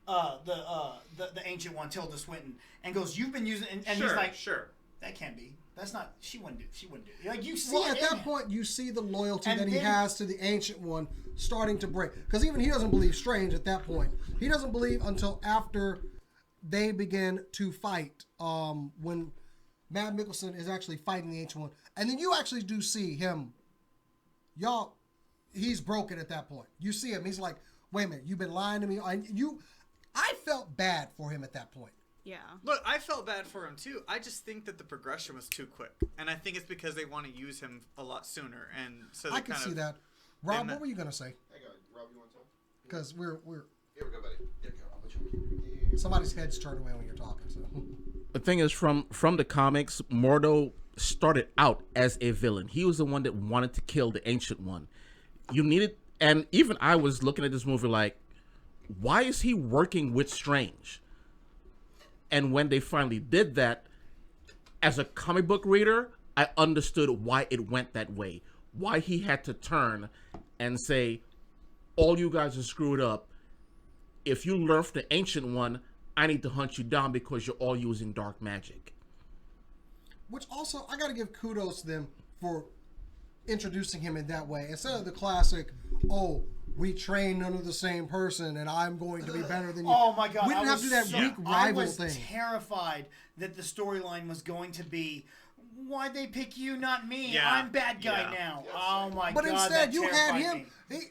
the Ancient One, Tilda Swinton, and goes, "You've been using," and he's like, "Sure, that can't be. That's not. She wouldn't do. She wouldn't do it." Like you see, at that point, you see the loyalty that he has to the Ancient One starting to break, because even he doesn't believe Strange at that point. He doesn't believe until after they begin to fight. When Matt Mikkelsen is actually fighting the Ancient One. And then you actually do see him. He's broken at that point. You see him. He's like, wait a minute, you've been lying to me. I felt bad for him at that point. Yeah. Look, I felt bad for him too. I just think that the progression was too quick. And I think it's because they want to use him a lot sooner. And so I can see that. Rob, what were you going to say? Hey, Rob, you want to talk? Because we're... Here we go, buddy. Here we go. I'll put you here. Somebody's head's turned away when you're talking, so... The thing is, from the comics, Mordo started out as a villain. He was the one that wanted to kill the Ancient One. You needed, and even I was looking at this movie like, why is he working with Strange? And when they finally did that, as a comic book reader, I understood why it went that way. Why he had to turn and say, all you guys are screwed up. If you learn from the Ancient One, I need to hunt you down because you're all using dark magic. Which also, I got to give kudos to them for introducing him in that way. Instead of the classic, we trained under the same person and I'm going to be better than you. Oh my God. We didn't have to do that weak rival thing. I was terrified that the storyline was going to be, why'd they pick you, not me? Yeah. I'm bad guy Yeah. now. Oh my But god! instead, that you had terrified him. me.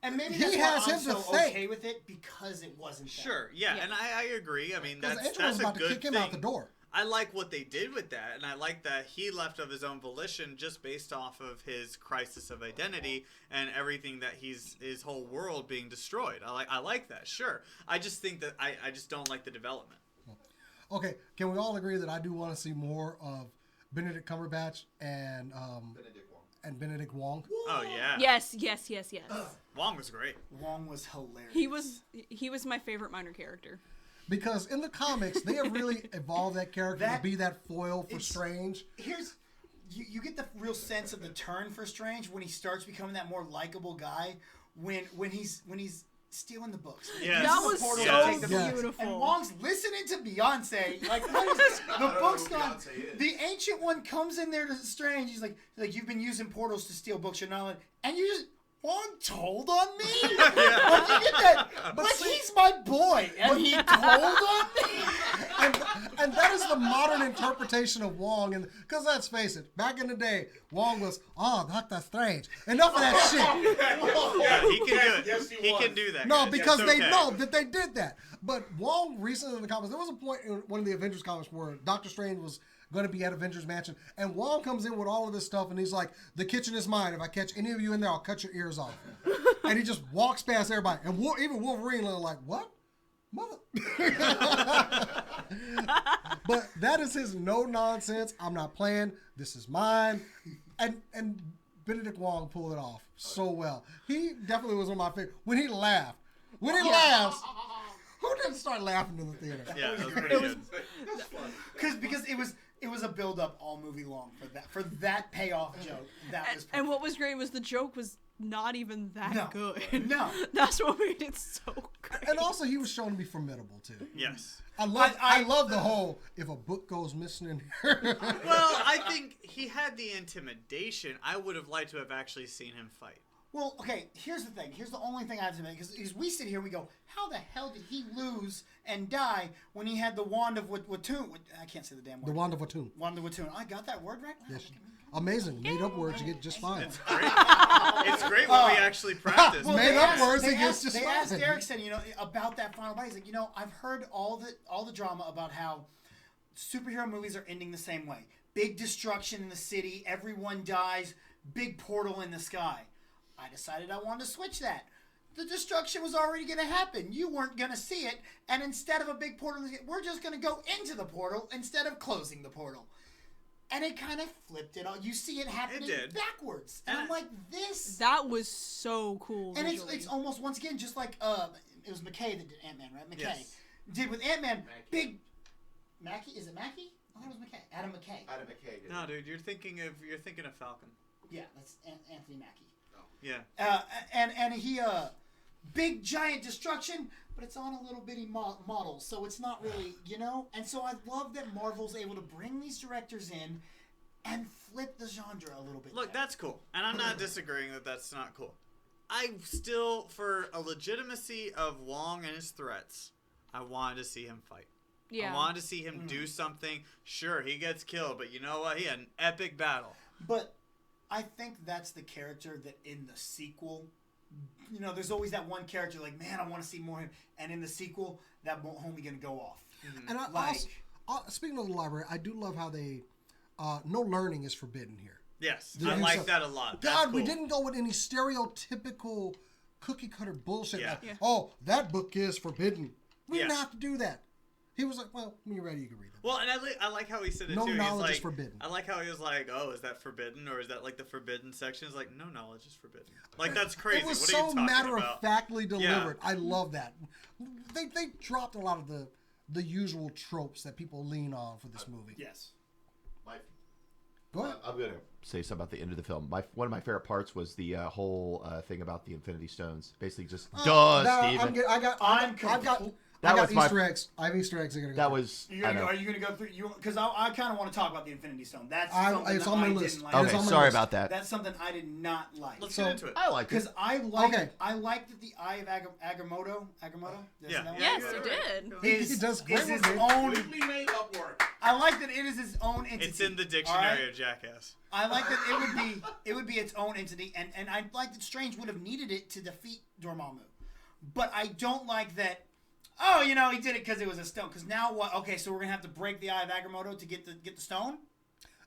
And maybe He that's has why him I'm to so think. okay with it because it wasn't. That. Sure, yeah, and I agree. I mean, Because that's Angela was a about to good kick him thing. out the door. I like what they did with that, and I like that he left of his own volition just based off of his crisis of identity and everything that his whole world being destroyed. I like that, sure. I just think that I just don't like the development. Okay, can we all agree that I do want to see more of Benedict Cumberbatch and Benedict Wong? Oh yeah. Yes. Wong was great. Wong was hilarious. He was my favorite minor character. Because in the comics, they have really evolved that character to That- be that foil for it's- Strange. Here's you get the real sense of the turn for Strange when he starts becoming that more likable guy when he's stealing the books. Yes. That The was portal so to take the books. beautiful. And Wong's listening to Beyonce. Like, what is the book's gone. The ancient one comes in there to Strange. He's like you've been using portals to steal books. You're not allowed. And you just Wong told on me. Like, you get that? But he's my boy, and he told on me. And that is the modern interpretation of Wong. And because let's face it, back in the day, Wong was, Doctor Strange. Enough of that shit. Yeah, he can do it. Yes, he he was. can do that. No, guys. because It's they okay. know that they did that. But Wong recently in the comics, there was a point in one of the Avengers comics where Doctor Strange was going to be at Avengers Mansion, and Wong comes in with all of this stuff, and he's like, "The kitchen is mine. If I catch any of you in there, I'll cut your ears off." And he just walks past everybody, and even Wolverine are like, "What, mother?" But that is his no nonsense. I'm not playing. This is mine, and Benedict Wong pulled it off so well. He definitely was one of my favorite. When he laughed, laughs. Who didn't start laughing in the theater? Yeah, that was pretty good. Because it was a build up all movie long for that payoff joke. That was perfect. And what was great was the joke was not even that good. No. That's what made it so great. And also, he was shown to be formidable too. Yes. I love the whole if a book goes missing in here. Well, I think he had the intimidation. I would have liked to have actually seen him fight. Well, okay, here's the thing. Here's the only thing I have to make. Because we sit here and we go, how the hell did he lose and die when he had the Wand of Watun? I can't say the damn word. The Wand of Watun. Wand of Watun. I got that word right? Wow, Yes. Amazing. Made up words, you get just fine. It's great. It's great when we actually practice. Well, Made up words, he gets just They fine. asked Erickson, about that final fight. He's like, I've heard all the drama about how superhero movies are ending the same way. Big destruction in the city, everyone dies, big portal in the sky. I decided I wanted to switch that. The destruction was already going to happen. You weren't going to see it. And instead of a big portal, we're just going to go into the portal instead of closing the portal. And it kind of flipped it all. You see it happening backwards. And I'm like, this. That was so cool. And visually. it's almost, once again, just like, it was McKay that did Ant-Man, right? McKay. Yes. Did with Ant-Man, big. Mackie? Is it Mackie? I thought it was McKay. Adam McKay. No, dude, you're thinking of Falcon. Yeah, that's Anthony Mackie. Yeah. And he big giant destruction, but it's on a little bitty model, so it's not really, And so I love that Marvel's able to bring these directors in and flip the genre a little bit. Look, there. that's cool, and I'm not disagreeing that that's not cool. I still, for a legitimacy of Wong and his threats, I wanted to see him fight. Yeah. I wanted to see him do something. Sure, he gets killed, but you know what? He had an epic battle. But I think that's the character that in the sequel, there's always that one character like, man, I want to see more of him. And in the sequel, that homie going to go off. And speaking of the library, I do love how they, no learning is forbidden here. Yes, The I use like of- that a lot. God, That's cool. we didn't go with any stereotypical cookie cutter bullshit. Yeah. Like, Yeah. oh, that book is forbidden. We didn't Yeah. have to do that. He was like, well, when you're ready, you can read it. Well, and I like how he said it No too. knowledge He's is like, forbidden. I like how he was like, "Oh, is that forbidden, or is that like the forbidden section?" It's like, no knowledge is forbidden. Like that's crazy. It was what are so you talking matter about? of factly delivered. I love that. They dropped a lot of the usual tropes that people lean on for this movie. Yes. Go ahead. I'm gonna say something about the end of the film. One of my favorite parts was the whole thing about the Infinity Stones. Basically, just Now, Steven. I got was my. Easter eggs. I have Easter eggs. That was. Are you gonna go through? Because I kind of want to talk about the Infinity Stone. That's I- something it's that on my I list. didn't like. It's Okay, on my sorry list. about that. That's something I did not like. Let's So- get into it. I like it. Because I like Okay. that the Eye of Agamotto. Did I say Yeah. that one? Yes, Yeah, you right. did. He does great is his with it. own. Completely made up work. I like that it is his own entity. It's in the all dictionary right? of Jackass. I like that it would be its own entity, and I like that Strange would have needed it to defeat Dormammu, but I don't like that. Oh, he did it because it was a stone. Because now what? Okay, so we're gonna have to break the Eye of Agamotto to get the stone.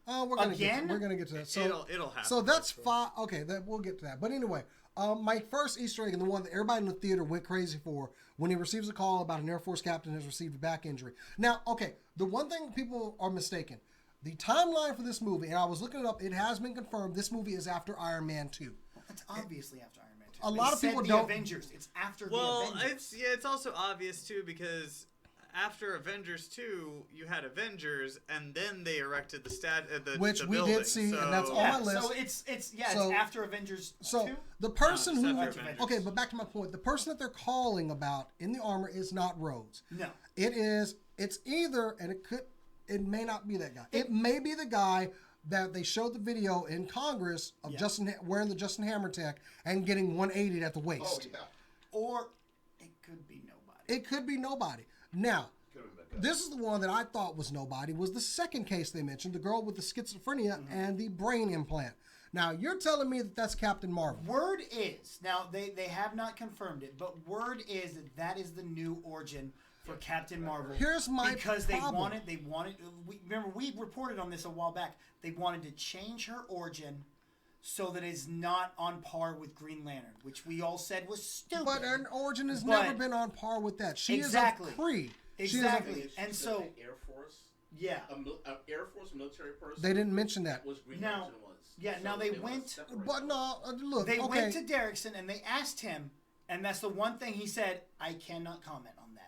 We're gonna Again? we're gonna get to that. So It'll happen. So that's fine. Okay, we'll get to that. But anyway, my first Easter egg and the one that everybody in the theater went crazy for when he receives a call about an Air Force captain has received a back injury. Now, okay, the one thing people are mistaken. The timeline for this movie, and I was looking it up, it has been confirmed this movie is after Iron Man 2. That's obviously after Iron Man 2. A lot of people the don't- Avengers. It's after Well, the Avengers. it's also obvious too because after Avengers 2, you had Avengers, and then they erected the Which the we did building, see, and so- that's all yeah, my list. so it's So- after Avengers So 2. the person No, who it's after Avengers. okay, but back to my point. The person that they're calling about in the armor is not Rhodes. No. It's either, and it may not be that guy. It may be the guy that they showed the video in Congress of Justin wearing the Justin Hammer tech and getting 180 at the waist. Or it could be nobody. It could be nobody. Now, this is the one that I thought was nobody. Was the second case they mentioned, the girl with the schizophrenia and the brain implant. Now, you're telling me that that's Captain Marvel. Word is, now they have not confirmed it, but word is that is the new origin for Captain Marvel. Here's my because problem. they wanted. Remember, we reported on this a while back. They wanted to change her origin so that it's not on par with Green Lantern, which we all said was stupid. But her origin has But- never been on par with that. She Exactly. is a Kree. Exactly. She's And so, Air Force, yeah. an Air Force military person. They didn't mention that. Was Green Now- Lantern was. yeah, now they went- separate But those. no, look. They okay. went to Derrickson and they asked him, and that's the one thing he said, I cannot comment on that.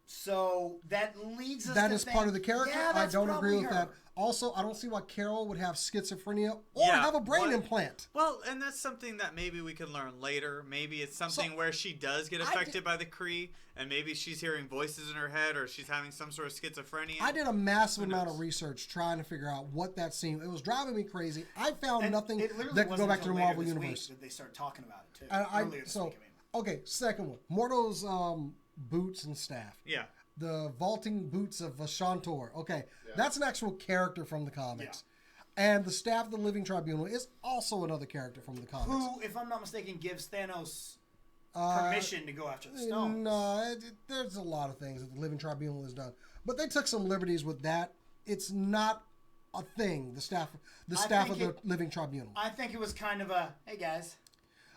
So that leads us That to is think, part of the character. yeah, I that's don't agree probably with her. that. Also, I don't see why Carol would have schizophrenia or Yeah, have a brain what- implant. Well, and that's something that maybe we can learn later. Maybe it's something where she does get affected by the Kree, and maybe she's hearing voices in her head, or she's having some sort of schizophrenia. I did a massive Who amount knows? of research trying to figure out what that scene. It was driving me crazy. I found And nothing it literally that could go wasn't back to the until later Marvel this week universe. that they started talking about it too. And Earlier this week, I mean. okay, second one. Mordo's boots and staff. Yeah. The vaulting boots of Vashantor. Okay, that's an actual character from the comics. And the staff of the Living Tribunal is also another character from the comics. Who, if I'm not mistaken, gives Thanos permission to go after the stones. No, there's a lot of things that the Living Tribunal has done, but they took some liberties with that. It's not a thing. The staff think of the it- Living Tribunal. I think it was kind of a, hey guys.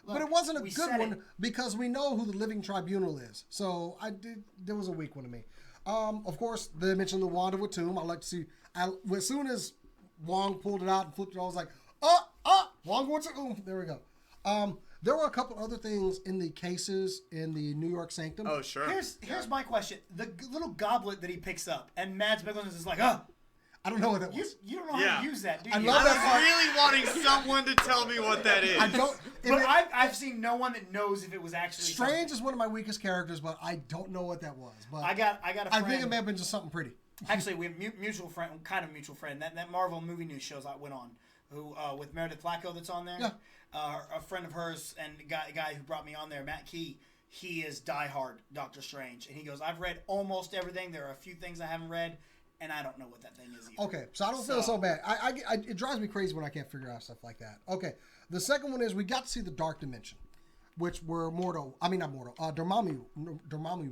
But look, it wasn't a we good said one it. because we know who the Living Tribunal is. So there was a weak one to me. Of course, they mentioned the Wand of Watum. I like to see. As soon as Wong pulled it out and flipped it, I was like, Wong Watum. There we go. There were a couple other things in the cases in the New York Sanctum. Oh, sure. Here's my question: the little goblet that he picks up, and Mads Mikkelsen is like, I don't know what that you was. don't know how Yeah. to use that, do you? I love that part. I'm really wanting someone to tell me what that is. I don't. But I've seen no one that knows if it was actually Strange something. is one of my weakest characters, but I don't know what that was. But I got a friend. I think it may have been just something pretty. Actually, we have mutual friend, kind of mutual friend. That Marvel movie news shows I went on, who with Meredith Flacco that's on there. Yeah. A friend of hers and a guy who brought me on there, Matt Key. He is diehard Doctor Strange, and he goes, "I've read almost everything. There are a few things I haven't read, and I don't know what that thing is either." Okay, so I don't feel so bad. It drives me crazy when I can't figure out stuff like that. Okay, the second one is we got to see the Dark Dimension, which were Dormammu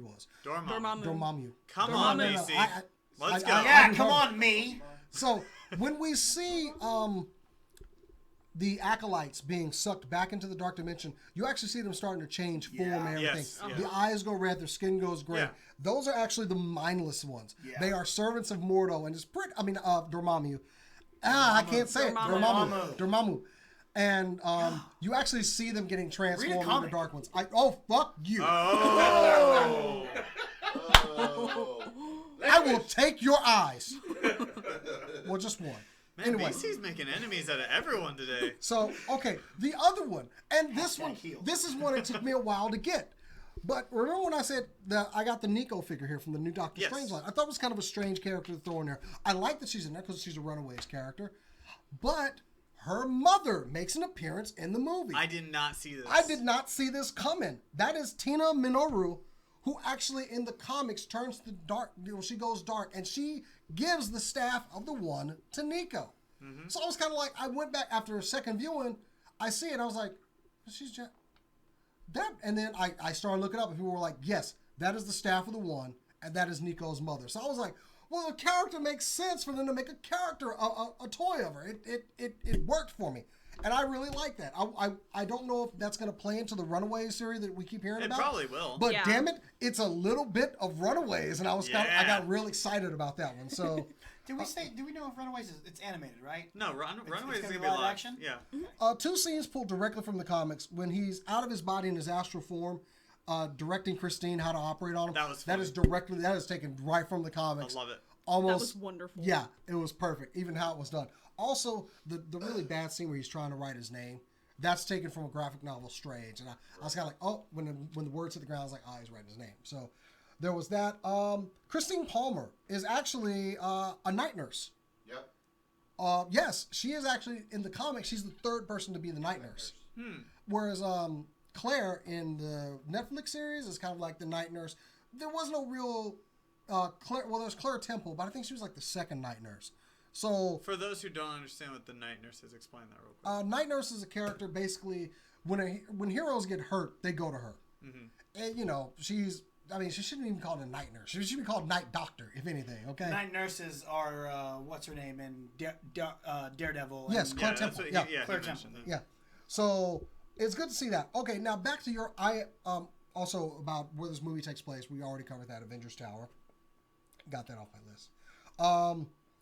was. Dormammu. Come on, Dormammu. BC. Let's go. Yeah, come on, me. So when we see the acolytes being sucked back into the Dark Dimension, you actually see them starting to change form and everything. Yes, yeah. The eyes go red, their skin goes gray. Yeah. Those are actually the mindless ones. Yeah. They are servants of Mordo and it's pretty. Dormammu. I can't say it. Dormammu. And you actually see them getting transformed into comic. dark ones. Fuck you! Oh. I will take your eyes. Well, just one. Man, Anyway. BC's making enemies out of everyone today. So, okay, the other one, and this Hashtag one, healed. this is one it took me a while to get. But remember when I said that I got the Nico figure here from the new Doctor Yes. Strange line? I thought it was kind of a strange character to throw in there. I like that she's in there because she's a Runaways character. But her mother makes an appearance in the movie. I did not see this. I did not see this coming. That is Tina Minoru, who actually in the comics turns to dark. She goes dark, and she gives the staff of the One to Nico. Mm-hmm. So I was kind of like, I went back after a second viewing. I see it. I was like, she's just that. And then I started looking up, and people were like, yes, that is the staff of the One, and that is Nico's mother. So I was like, well, the character makes sense for them to make a character, a toy of her. It worked for me. And I really like that. I don't know if that's going to play into the Runaways series that we keep hearing about. It probably will. But Yeah. damn it, it's a little bit of Runaways, and I got real excited about that one. So Do we know if Runaways it's animated, right? No, Runaways is gonna going to be be live live. action? Yeah. 2 scenes pulled directly from the comics when he's out of his body in his astral form, directing Christine how to operate on him. That was that is taken right from the comics. I love it. Almost, That was wonderful. Yeah, it was perfect. Even how it was done. Also, the really bad scene where he's trying to write his name, that's taken from a graphic novel, Strange. And I was kind of like, oh, when the words hit the ground, I was like, oh, he's writing his name. So there was that. Christine Palmer is actually a night nurse. Yep. Yes, she is actually in the comics. She's the third person to be the night nurse. Whereas Claire in the Netflix series is kind of like the night nurse. There was no real Claire. Well, there's Claire Temple, but I think she was like the second night nurse. So For those who don't understand what the night nurse is, explain that real quick. night nurse is a character basically when heroes get hurt, they go to her. And you know she shouldn't even be called a night nurse. She should be called night doctor, if anything. Okay. Night nurses are what's her name in Daredevil. Yes, and- Claire that's Temple. what Yeah. he Claire mentioned Temple. that. Yeah. So it's good to see that. Okay, now back to your also about where this movie takes place. We already covered that, Avengers Tower. Got that off my list.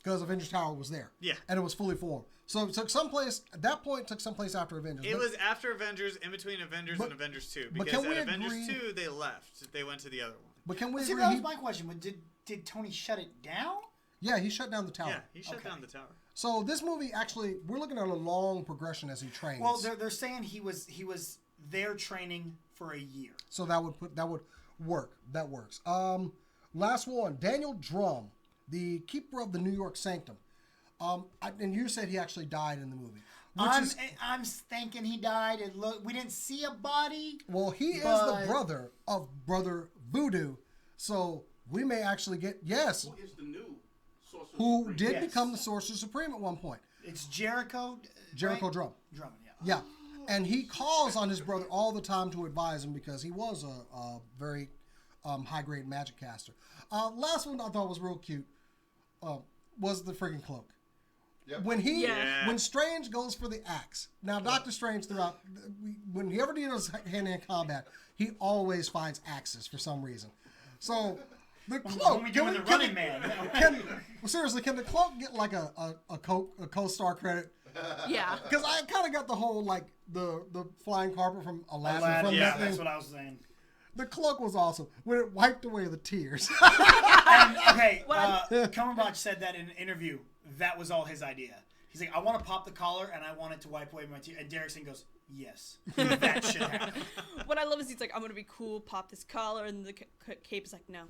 Because Avengers Tower was there. Yeah. And it was fully formed. So it took someplace at that point. Took someplace after Avengers. It was after Avengers, in between Avengers and Avengers 2. but Because can we at Avengers agree- 2, they left. They went to the other one. But can we See, agree? that was my question. Did Tony shut it down? Yeah, he shut down the tower. Yeah, he shut Okay. down the tower. So this movie actually, we're looking at a long progression as he trains. Well, they're saying he was there training for a year. So that would work. That works. Last one, Daniel Drum, the keeper of the New York Sanctum. And you said he actually died in the movie. I'm thinking he died. We didn't see a body. Well, he is but- the brother of Brother Voodoo, so we may actually get yes, Who is the new Sorcerer who Supreme? did Yes. become the Sorcerer Supreme at one point. It's Jericho. Jericho right? Drum. Drummond, yeah. Yeah, and he calls on his brother all the time to advise him because he was a very high grade magic caster. Last one I thought was real cute was the freaking cloak. Yep. When Strange goes for the axe. Now, Doctor Strange throughout, when he ever does hand-to-hand combat, he always finds axes for some reason. So the cloak. When we do the Running Man. Seriously, can the cloak get like a co-star credit? Yeah. Because I kind of got the whole like the flying carpet from Aladdin. From yeah, that that's thing. what I was saying. The cloak was awesome when it wiped away the tears. Okay, Cumberbatch said that in an interview. That was all his idea. He's like, I want to pop the collar and I want it to wipe away my tears. And Derrickson goes, yes, that should happen. What I love is he's like, I'm gonna be cool, pop this collar, and the cape is like, no,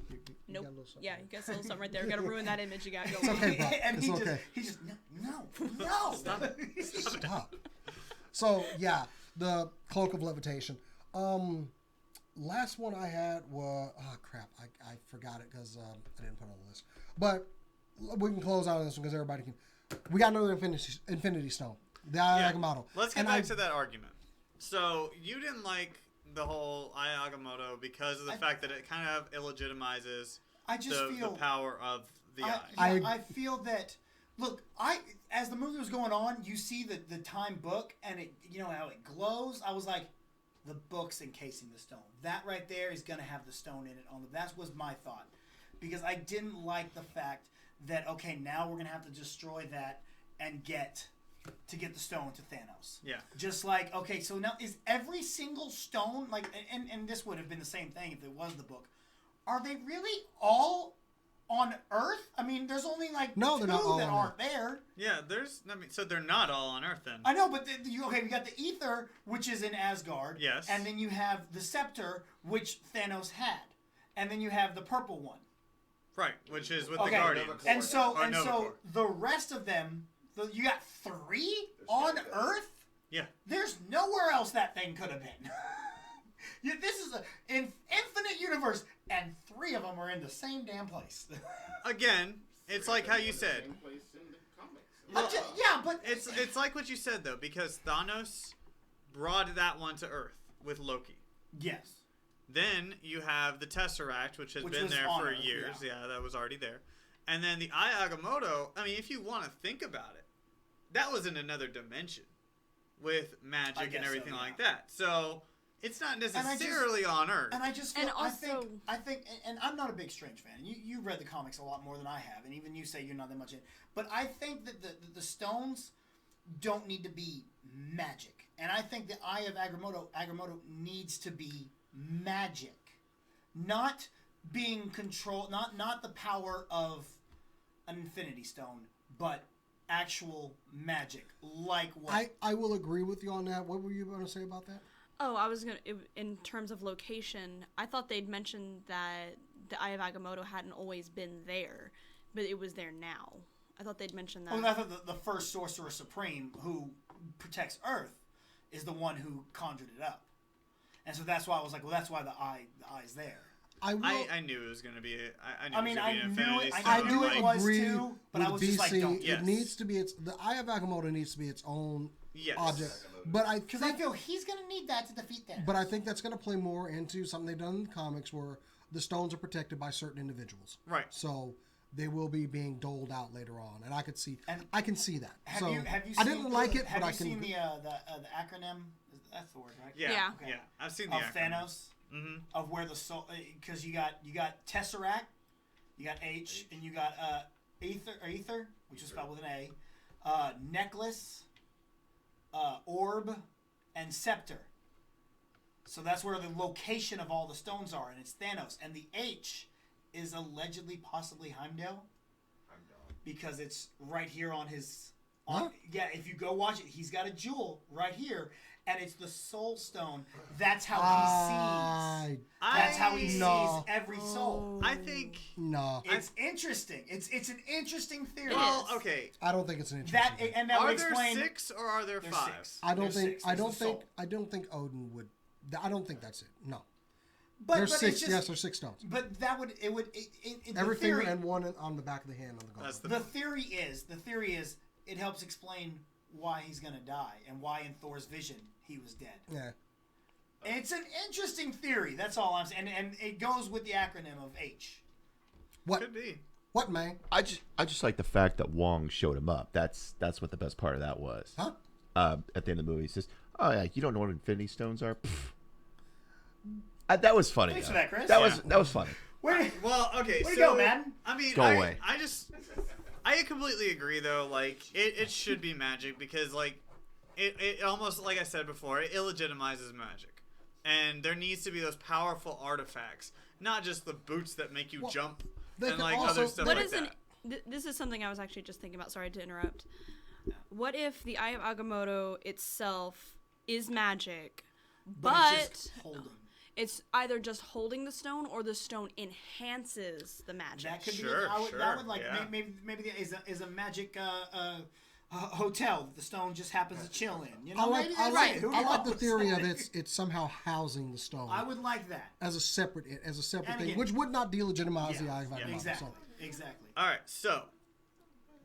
nope. got a little something. Yeah, you got a little something right there. You gotta ruin that image you got going. It's okay, Bob. And It's he okay. just no. Stop. So yeah, the cloak of levitation. Last one I had was I forgot it because I didn't put it on the list. But we can close out on this one because everybody can. We got another Infinity Stone, the Agamotto. Let's get back to that argument. So you didn't like the whole Eye Agamotto because of the fact that it kind of illegitimizes the power of the eye. I feel that. Look, as the movie was going on, you see the time book and it, you know how it glows. I was like, the book's encasing the stone. That right there is gonna have the stone in it. That was my thought, because I didn't like the fact that now we're gonna have to destroy that and get the stone to Thanos. Yeah. Just like, so now is every single stone and this would have been the same thing if it was the book. Are they really all on Earth? I mean, there's only like No, two they're not all that on aren't there. Yeah, so they're not all on Earth then. I know, but we got the Ether, which is in Asgard. Yes. And then you have the Scepter, which Thanos had. And then you have the purple one. Right, which is with the Guardians. And so Or Nova the rest of them, you got 3 on Earth? Yeah. There's nowhere else that thing could have been. This is an infinite universe, and 3 of them are in the same damn place. Again, it's like how you said. But It's like what you said though, because Thanos brought that one to Earth with Loki. yes. Then you have the Tesseract, which has Which been was there on for Earth, years. yeah. Yeah, that was already there. And then the Eye Agamotto, I mean, if you want to think about it, that was in another dimension with magic and everything like that. So it's not necessarily on Earth. And I just feel, And also- I think, and I'm not a big Strange fan. You read the comics a lot more than I have, and even you say you're not that much in. But I think that the stones don't need to be magic, and I think the Eye of Agamotto needs to be magic, not being controlled, not the power of an Infinity Stone, but actual magic, like what I will agree with you on that. What were you going to say about that? Oh, I was gonna. In terms of location, I thought they'd mentioned that the Eye of Agamotto hadn't always been there, but it was there now. I thought they'd mentioned that. Well, I thought the first Sorcerer Supreme who protects Earth is the one who conjured it up, and so that's why I was like, well, that's why the eye's there. I knew it was going to be. I mean, I knew it. Stone. I knew do it was agree too, but with I was BC. just like, don't. Yes. It needs to be the Eye of Agamotto needs to be its own Yes. object. But I Because I think, feel he's gonna need that to defeat Thanos. but I think that's going to play more into something they've done in the comics where the stones are protected by certain individuals. Right. So they will be being doled out later on, and I can see that. have so you seen, I didn't like it, have but you I can. seen the acronym? That's the word, right? Yeah. Yeah. I've seen the Of acronym. Thanos, of where the soul, because you got Tesseract, you got H, and you got Ether, which is spelled with an A, Necklace, Orb, and Scepter. So that's where the location of all the stones are, and it's Thanos. And the H is allegedly, possibly Heimdall, because it's right here on his. Huh? Yeah, if you go watch it, he's got a jewel right here, and it's the Soul Stone. That's how he sees. That's how he No. sees every soul. I think. No, It's interesting. It's an interesting theory. Well, okay. I don't think it's an interesting. That and that Are would there explain. 6 or are there There's 5? 6. I don't There's think. 6. I There's don't the think. soul. I don't think Odin would. I don't think that's it. No. But There's it's 6. just- Yes, there's 6 stones. But that would the Every theory, finger and one on the back of the hand on the gauntlet. That's the theory is it helps explain why he's gonna die and why in Thor's vision he was dead. Yeah. It's an interesting theory. That's all I'm saying, and it goes with the acronym of H. What? Could be. What, man? I just like the fact that Wong showed him up. That's what the best part of that was. Huh? At the end of the movie, he says, "Oh yeah, you don't know what Infinity Stones are." Pfft. That was funny. Thanks though. for that, Chris. That was funny. Well, okay. Way so to go, man. I mean, Go away. I completely agree though. Like, it should be magic because like, it almost like I said before, it illegitimizes magic, and there needs to be those powerful artifacts, not just the boots that make you jump they and could like also- other stuff What like is that. this is something I was actually just thinking about. Sorry to interrupt. What if the Eye of Agamotto itself is magic, but it's just holding. it's either just holding the stone or the stone enhances the magic? That could Sure, be. That would like yeah. maybe there is a magic hotel that the stone just happens to chill in. You I know, like maybe I that's like it. Who I like the knows? theory of it's somehow housing the stone I would like that. as a separate And thing, again- which would not delegitimize the Yeah, Eye of Agamotto. exactly, So, exactly. All right, so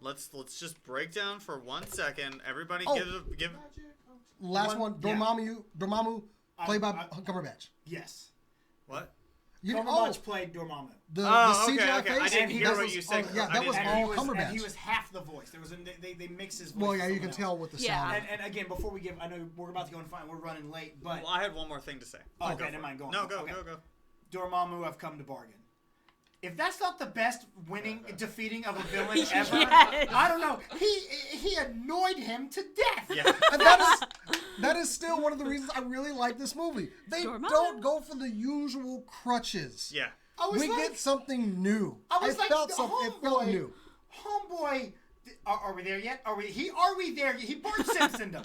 let's just break down for 1 second. Everybody, Oh. give. last one, Dormammu, played by I- Cumberbatch. Yes. What? Cumberbatch played Dormammu. The Oh, CGI okay. I face. didn't he hear was- what you said. yeah, I that was didn't all hear- Cumberbatch. And he was half the voice. There was they mix his voice. Well, with yeah, you can someone tell else. with the Yeah. sound. And again, before we give, I know we're about to go and find. We're running late, but Well, I had one more thing to say. okay, Go for never it. mind. Go on. No, go, Okay. go. Dormammu, I've come to bargain. If that's not the best defeating of a villain ever, Yes. I don't know. He annoyed him to death. Yeah. And that is still one of the reasons I really like this movie. They Dormammu. don't go for the usual crutches. Yeah. We get something new. I felt something. It felt new. Homeboy, are we there yet? Are we there? He Bart Simpsoned him.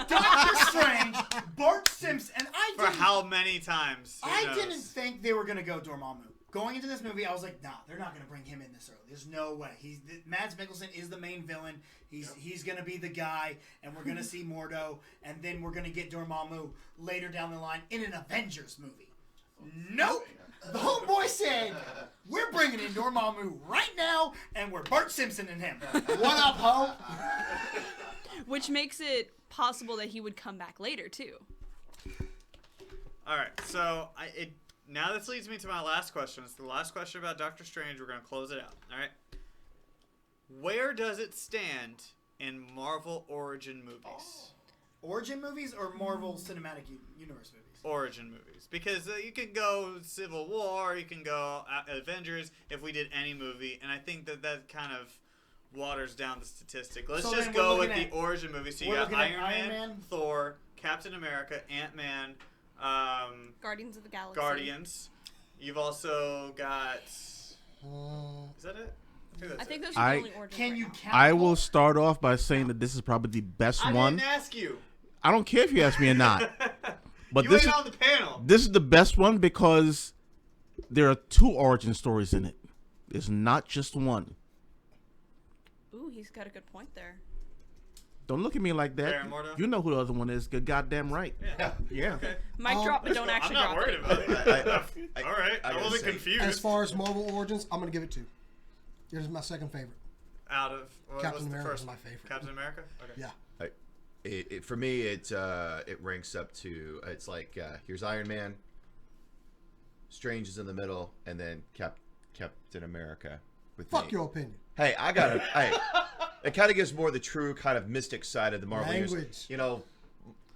Doctor Strange, Bart Simpson, and For how many times? I didn't think they were gonna go Dormammu. Going into this movie, I was like, nah, they're not gonna bring him in this early. There's no way. Mads Mikkelsen is the main villain. He's gonna be the guy, and we're gonna see Mordo, and then we're gonna get Dormammu later down the line in an Avengers movie. Nope. The homeboy said, we're bringing in Dormammu right now, and we're Bart Simpson and him. What up, ho? Which makes it possible that he would come back later too. All right, so now this leads me to my last question. It's the last question about Doctor Strange. We're gonna close it out. All right. Where does it stand in Marvel origin movies? Origin movies or Marvel Cinematic Universe movies? Origin movies, because you can go Civil War, you can go Avengers if we did any movie, and I think that kind of waters down the statistic. Let's just go with the origin movies. So you got Iron Man, Thor, Captain America, Ant-Man, Guardians of the Galaxy. Guardians. You've also got. Is that it? I think those are the only origins. Can you count? I will start off by saying that this is probably the best one. I didn't ask you. I don't care if you ask me or not. But you this ain't is on the panel. This is the best one because there are 2 origin stories in it. There's not just one. Ooh, he's got a good point there. Don't look at me like that. Baron Mordo? You know who the other one is. Good goddamn right. Yeah. Okay. Mic drop, but don't actually I'm not drop worried it. about it. All right. I gotta wasn't say, confused. As far as Marvel origins, I'm gonna give it 2. Here's my second favorite. Out of Captain what's the America first is my favorite. Captain America. Okay. Yeah. For me, it ranks up to it's like here's Iron Man, Strange is in the middle, and then Captain America. With Fuck me. your opinion. Hey, I got it. Hey, it kind of gives more the true kind of mystic side of the Marvel Language. universe.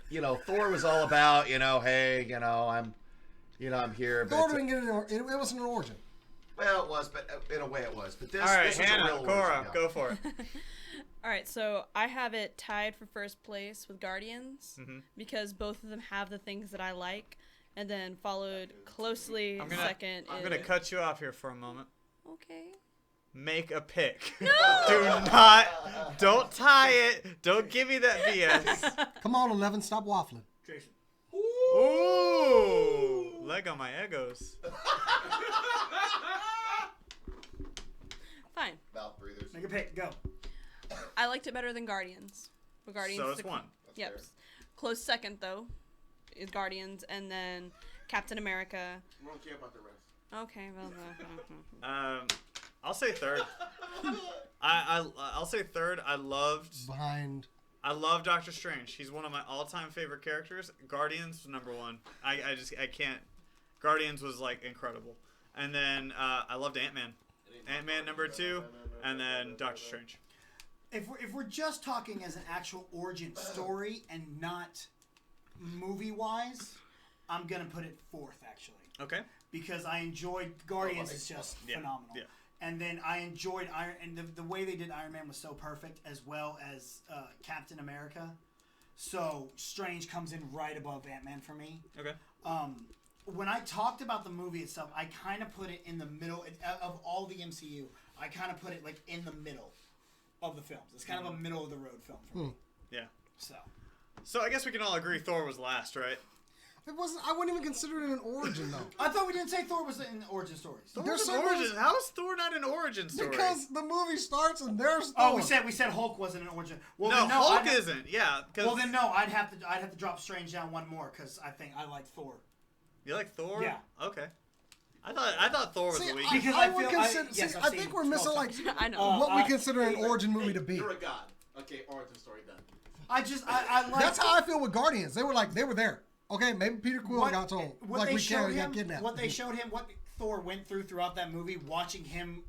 You know, Thor was all about hey, I'm here. But Thor didn't get it wasn't an origin. well, it was, but in a way it was. But this, All right, this was a Hannah, real Cora, origin, yeah. go for it. All right, so I have it tied for first place with Guardians because both of them have the things that I like, and then followed closely second. I'm gonna cut you off here for a moment. Okay. Make a pick. No! Don't tie it. Don't give me that BS. Come on, 11, stop waffling. Jason. Ooh, leg on my egos. Fine. Mouth breathers. Make a pick. Go. I liked it better than Guardians. But Guardians So is it's one. Yep. fair. Close second though is Guardians, and then Captain America. We don't care about the rest. Okay, well. I'll say third. I'll say third. I loved Doctor Strange. He's one of my all-time favorite characters. Guardians was number 1. I can't. Guardians was like incredible. And then I loved Ant-Man. Ant-Man number 2, and then Doctor Strange. If we're just talking as an actual origin story and not movie-wise, I'm gonna put it 4th actually. Okay. Because I enjoyed Guardians is just phenomenal. Yeah. And then I enjoyed the way they did Iron Man was so perfect, as well as Captain America. So Strange comes in right above Ant-Man for me. Okay. When I talked about the movie itself, I kind of put it in the middle of all the MCU. I kind of put it like in the middle of the films. It's kind of a middle of the road film for me. Yeah. So I guess we can all agree Thor was last, right? It wasn't. I wouldn't even consider it an origin though. I thought we didn't say Thor was in origin stories. There's an some origin. movies- How is Thor not an origin story? Because the movie starts and there's Oh, Thor. we said Hulk wasn't an origin. Well, no, then, Hulk isn't. Yeah. Well, then no, I'd have to drop Strange down one more because I think I like Thor. You like Thor? Yeah. Okay. I thought Thor was See, the weak. Because I I would feel- consider. yes, I've I seen think we're missing 12 like I know. what we consider an origin movie to be. You're a god. Okay, origin story done. I like. That's how I feel with Guardians. They were there. Okay, maybe Peter Quill got told. What Like they we showed can't him, got kidnapped. what they showed him, what Thor went through throughout that movie, watching him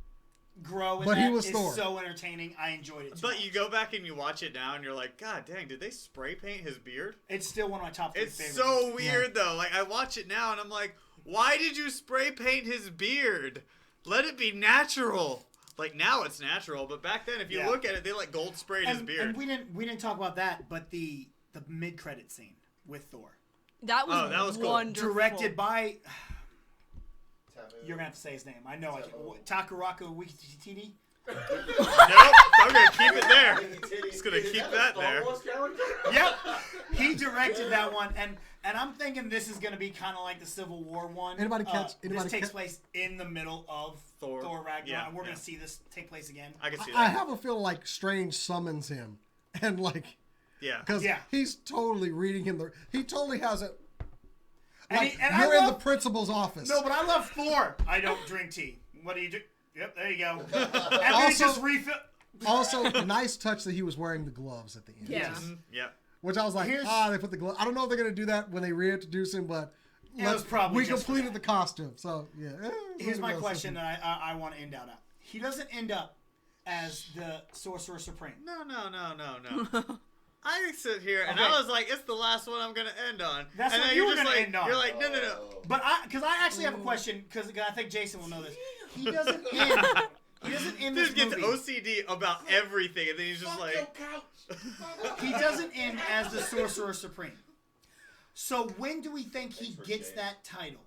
grow. But he that was is Thor. so entertaining. I enjoyed it. But you go back and you watch it now, and you're like, God dang, did they spray paint his beard? It's still one of my top 3 It's favorites. so weird though. Like I watch it now, and I'm like, why did you spray paint his beard? Let it be natural. Like now it's natural, but back then, if you look at it, they like gold sprayed his beard. And we didn't talk about that, but the mid credit scene with Thor, That was cool. wonderful. directed by You're gonna have to say his name. I know. I can't. Takaraka Wikititi. Nope, I'm gonna keep it there. Just gonna keep that there. Yep, he directed that one, and I'm thinking this is gonna be kind of like the Civil War one. This takes place in the middle of Thor Ragnarok, and we're gonna see this take place again. I can see that. I have a feeling like Strange summons him, and like, because he's totally reading him. He totally has it. Like, you're in the principal's office. No, but I love Thor. I don't drink tea. What do you do? Yep, there you go. And also, just refill. Also, nice touch that he was wearing the gloves at the end. Yeah. Mm-hmm. Yeah. Which I was like, they put the gloves. I don't know if they're going to do that when they reintroduce him, but we completed the costume. So, yeah. Here's my question that I want to end out at. He doesn't end up as the Sorcerer Supreme. No. I sit here and I was like, it's the last one I'm going to end on. That's and what then you were just going to like, end on. You're like, no. But because I actually have a question, because I think Jason will know this. He doesn't end. He doesn't end this Dude movie. gets OCD about everything, and then he's just like... He doesn't end as the Sorcerer Supreme. So when do we think he gets that title?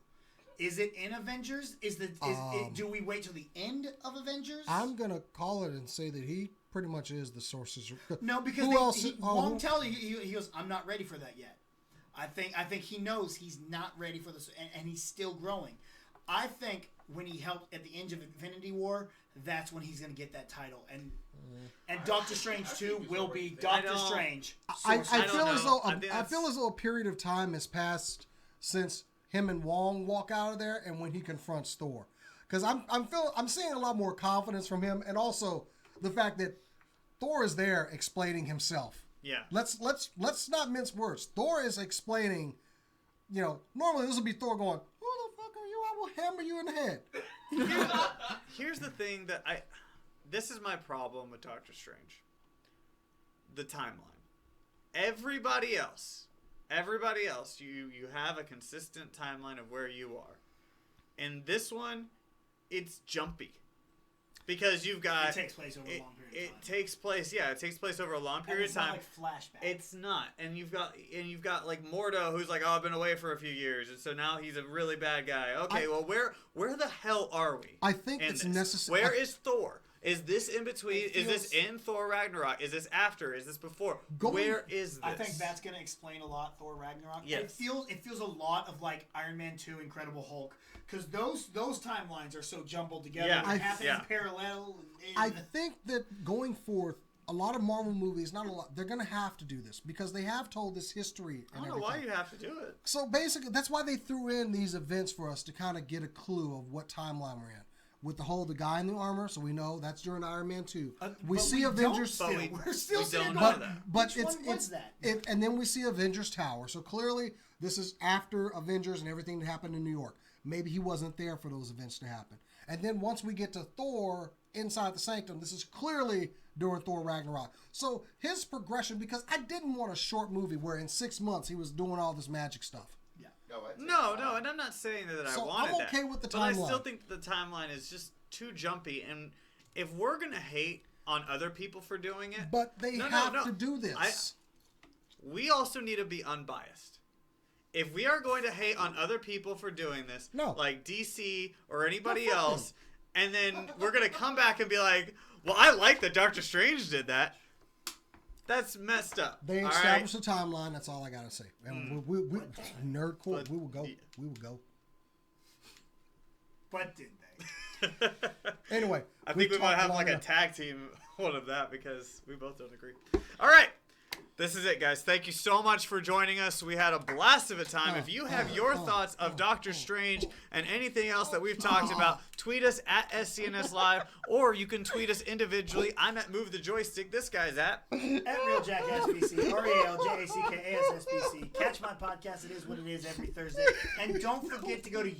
Is it in Avengers? Do we wait till the end of Avengers? I'm going to call it and say that he pretty much is the Sorcerer. No, because he won't tell you. He goes, I'm not ready for that yet. I think he knows he's not ready for this, and he's still growing. I think when he helped at the end of Infinity War, that's when he's going to get that title. And Doctor Strange 2 will be Doctor Strange. I feel as though a period of time has passed since him and Wong walk out of there and when he confronts Thor. Because I'm seeing a lot more confidence from him, and also the fact that Thor is there explaining himself. Yeah. Let's not mince words. Thor is explaining, normally this would be Thor going, who the fuck are you? I will hammer you in the head. Here's the thing that this is my problem with Doctor Strange. The timeline. Everybody else, you have a consistent timeline of where you are. In this one, it's jumpy. Because you've got... It takes place over a long period of time. It takes place over a long period of time. It's not like flashback. It's not. And you've got like Mordo, who's like, oh, I've been away for a few years, and so now he's a really bad guy. Okay, well, where the hell are we? I think it's necessary. Where is Thor? Is this in between? Is this in Thor Ragnarok? Is this after? Is this before? Where is this? I think that's going to explain a lot Thor Ragnarok. Yes. It feels a lot of like Iron Man 2, Incredible Hulk, because those timelines are so jumbled together. Yeah. They happen in parallel. I think that going forth, a lot of Marvel movies, not a lot, they're going to have to do this because they have told this history. I don't know why you have to do it. So basically, that's why they threw in these events for us to kind of get a clue of what timeline we're in. With the guy in the armor, so we know that's during Iron Man 2. We see Avengers. We're still seeing but and then we see Avengers Tower. So clearly, this is after Avengers and everything that happened in New York. Maybe he wasn't there for those events to happen. And then once we get to Thor inside the Sanctum, this is clearly during Thor Ragnarok. So his progression, because I didn't want a short movie where in 6 months he was doing all this magic stuff. No, and I'm not saying that I wanted that. I'm okay with the timeline. But I still think the timeline is just too jumpy. And if we're going to hate on other people for doing it... But they have to do this. We also need to be unbiased. If we are going to hate on other people for doing this, like DC or anybody else, and then we're going to come back and be like, well, I like that Doctor Strange did that. That's messed up. They established a timeline. That's all I gotta say. And we nerd cool. We will go. We will go. But did they? Anyway, I think we might have like a tag team one of that because we both don't agree. All right. This is it, guys. Thank you so much for joining us. We had a blast of a time. If you have your thoughts of Doctor Strange and anything else that we've talked about, tweet us at SCNSLive, or you can tweet us individually. I'm at Move the Joystick. This guy's at RealJackSBC, RealJackSBC. Catch my podcast. It is what it is every Thursday. And don't forget to go to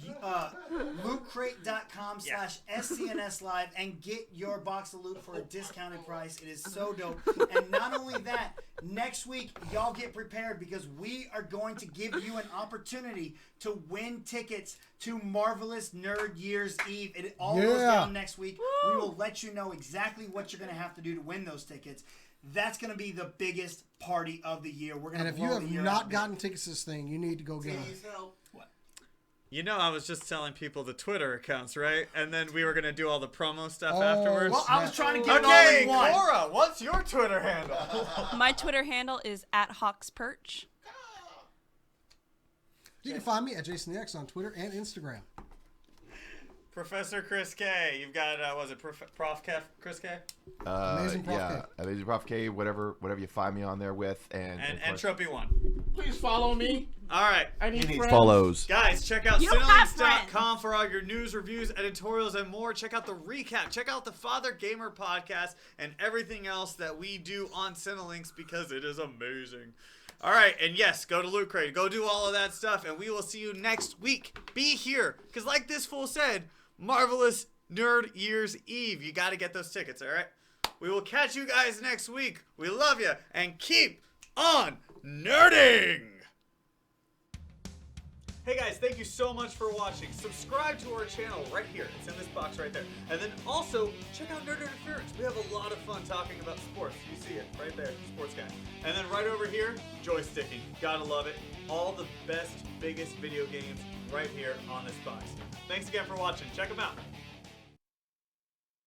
lootcrate.com/SCNSLive and get your box of loot for a discounted price. It is so dope. And not only that, next week, y'all get prepared because we are going to give you an opportunity to win tickets to Marvelous Nerd Year's Eve. It all goes down next week. Woo! We will let you know exactly what you're going to have to do to win those tickets. That's going to be the biggest party of the year. We're going to if you have not gotten tickets to this thing, you need to go get them. What? You know, I was just telling people the Twitter accounts, right? And then we were going to do all the promo stuff Oh, afterwards. Well, I was trying to get Okay, it all in one. Cora, what's your Twitter handle? My Twitter handle is @HawksPerch. You can find me at JasonX on Twitter and Instagram. Professor Chris K. You've got, was it Prof. Chris K? Amazing Prof. Yeah, K. Amazing Prof K. Whatever you find me on there with, and And of course- Entropy 1. Please follow me. All right. I need friends. follows. Guys, check out You don't have Cinelinx.com for all your news, reviews, editorials, and more. Check out the recap. Check out the Father Gamer podcast and everything else that we do on Cinelinx because it is amazing. All right, and yes, go to Loot Crate. Go do all of that stuff, and we will see you next week. Be here, because like this fool said, Marvelous Nerd Year's Eve. You got to get those tickets, all right? We will catch you guys next week. We love you, and keep on nerding! Hey guys, thank you so much for watching. Subscribe to our channel right here. It's in this box right there. And then also, check out Nerd Interference. We have a lot of fun talking about sports. You see it right there, Sports Guy. And then right over here, joysticking. Gotta love it. All the best, biggest video games right here on this box. Thanks again for watching. Check them out.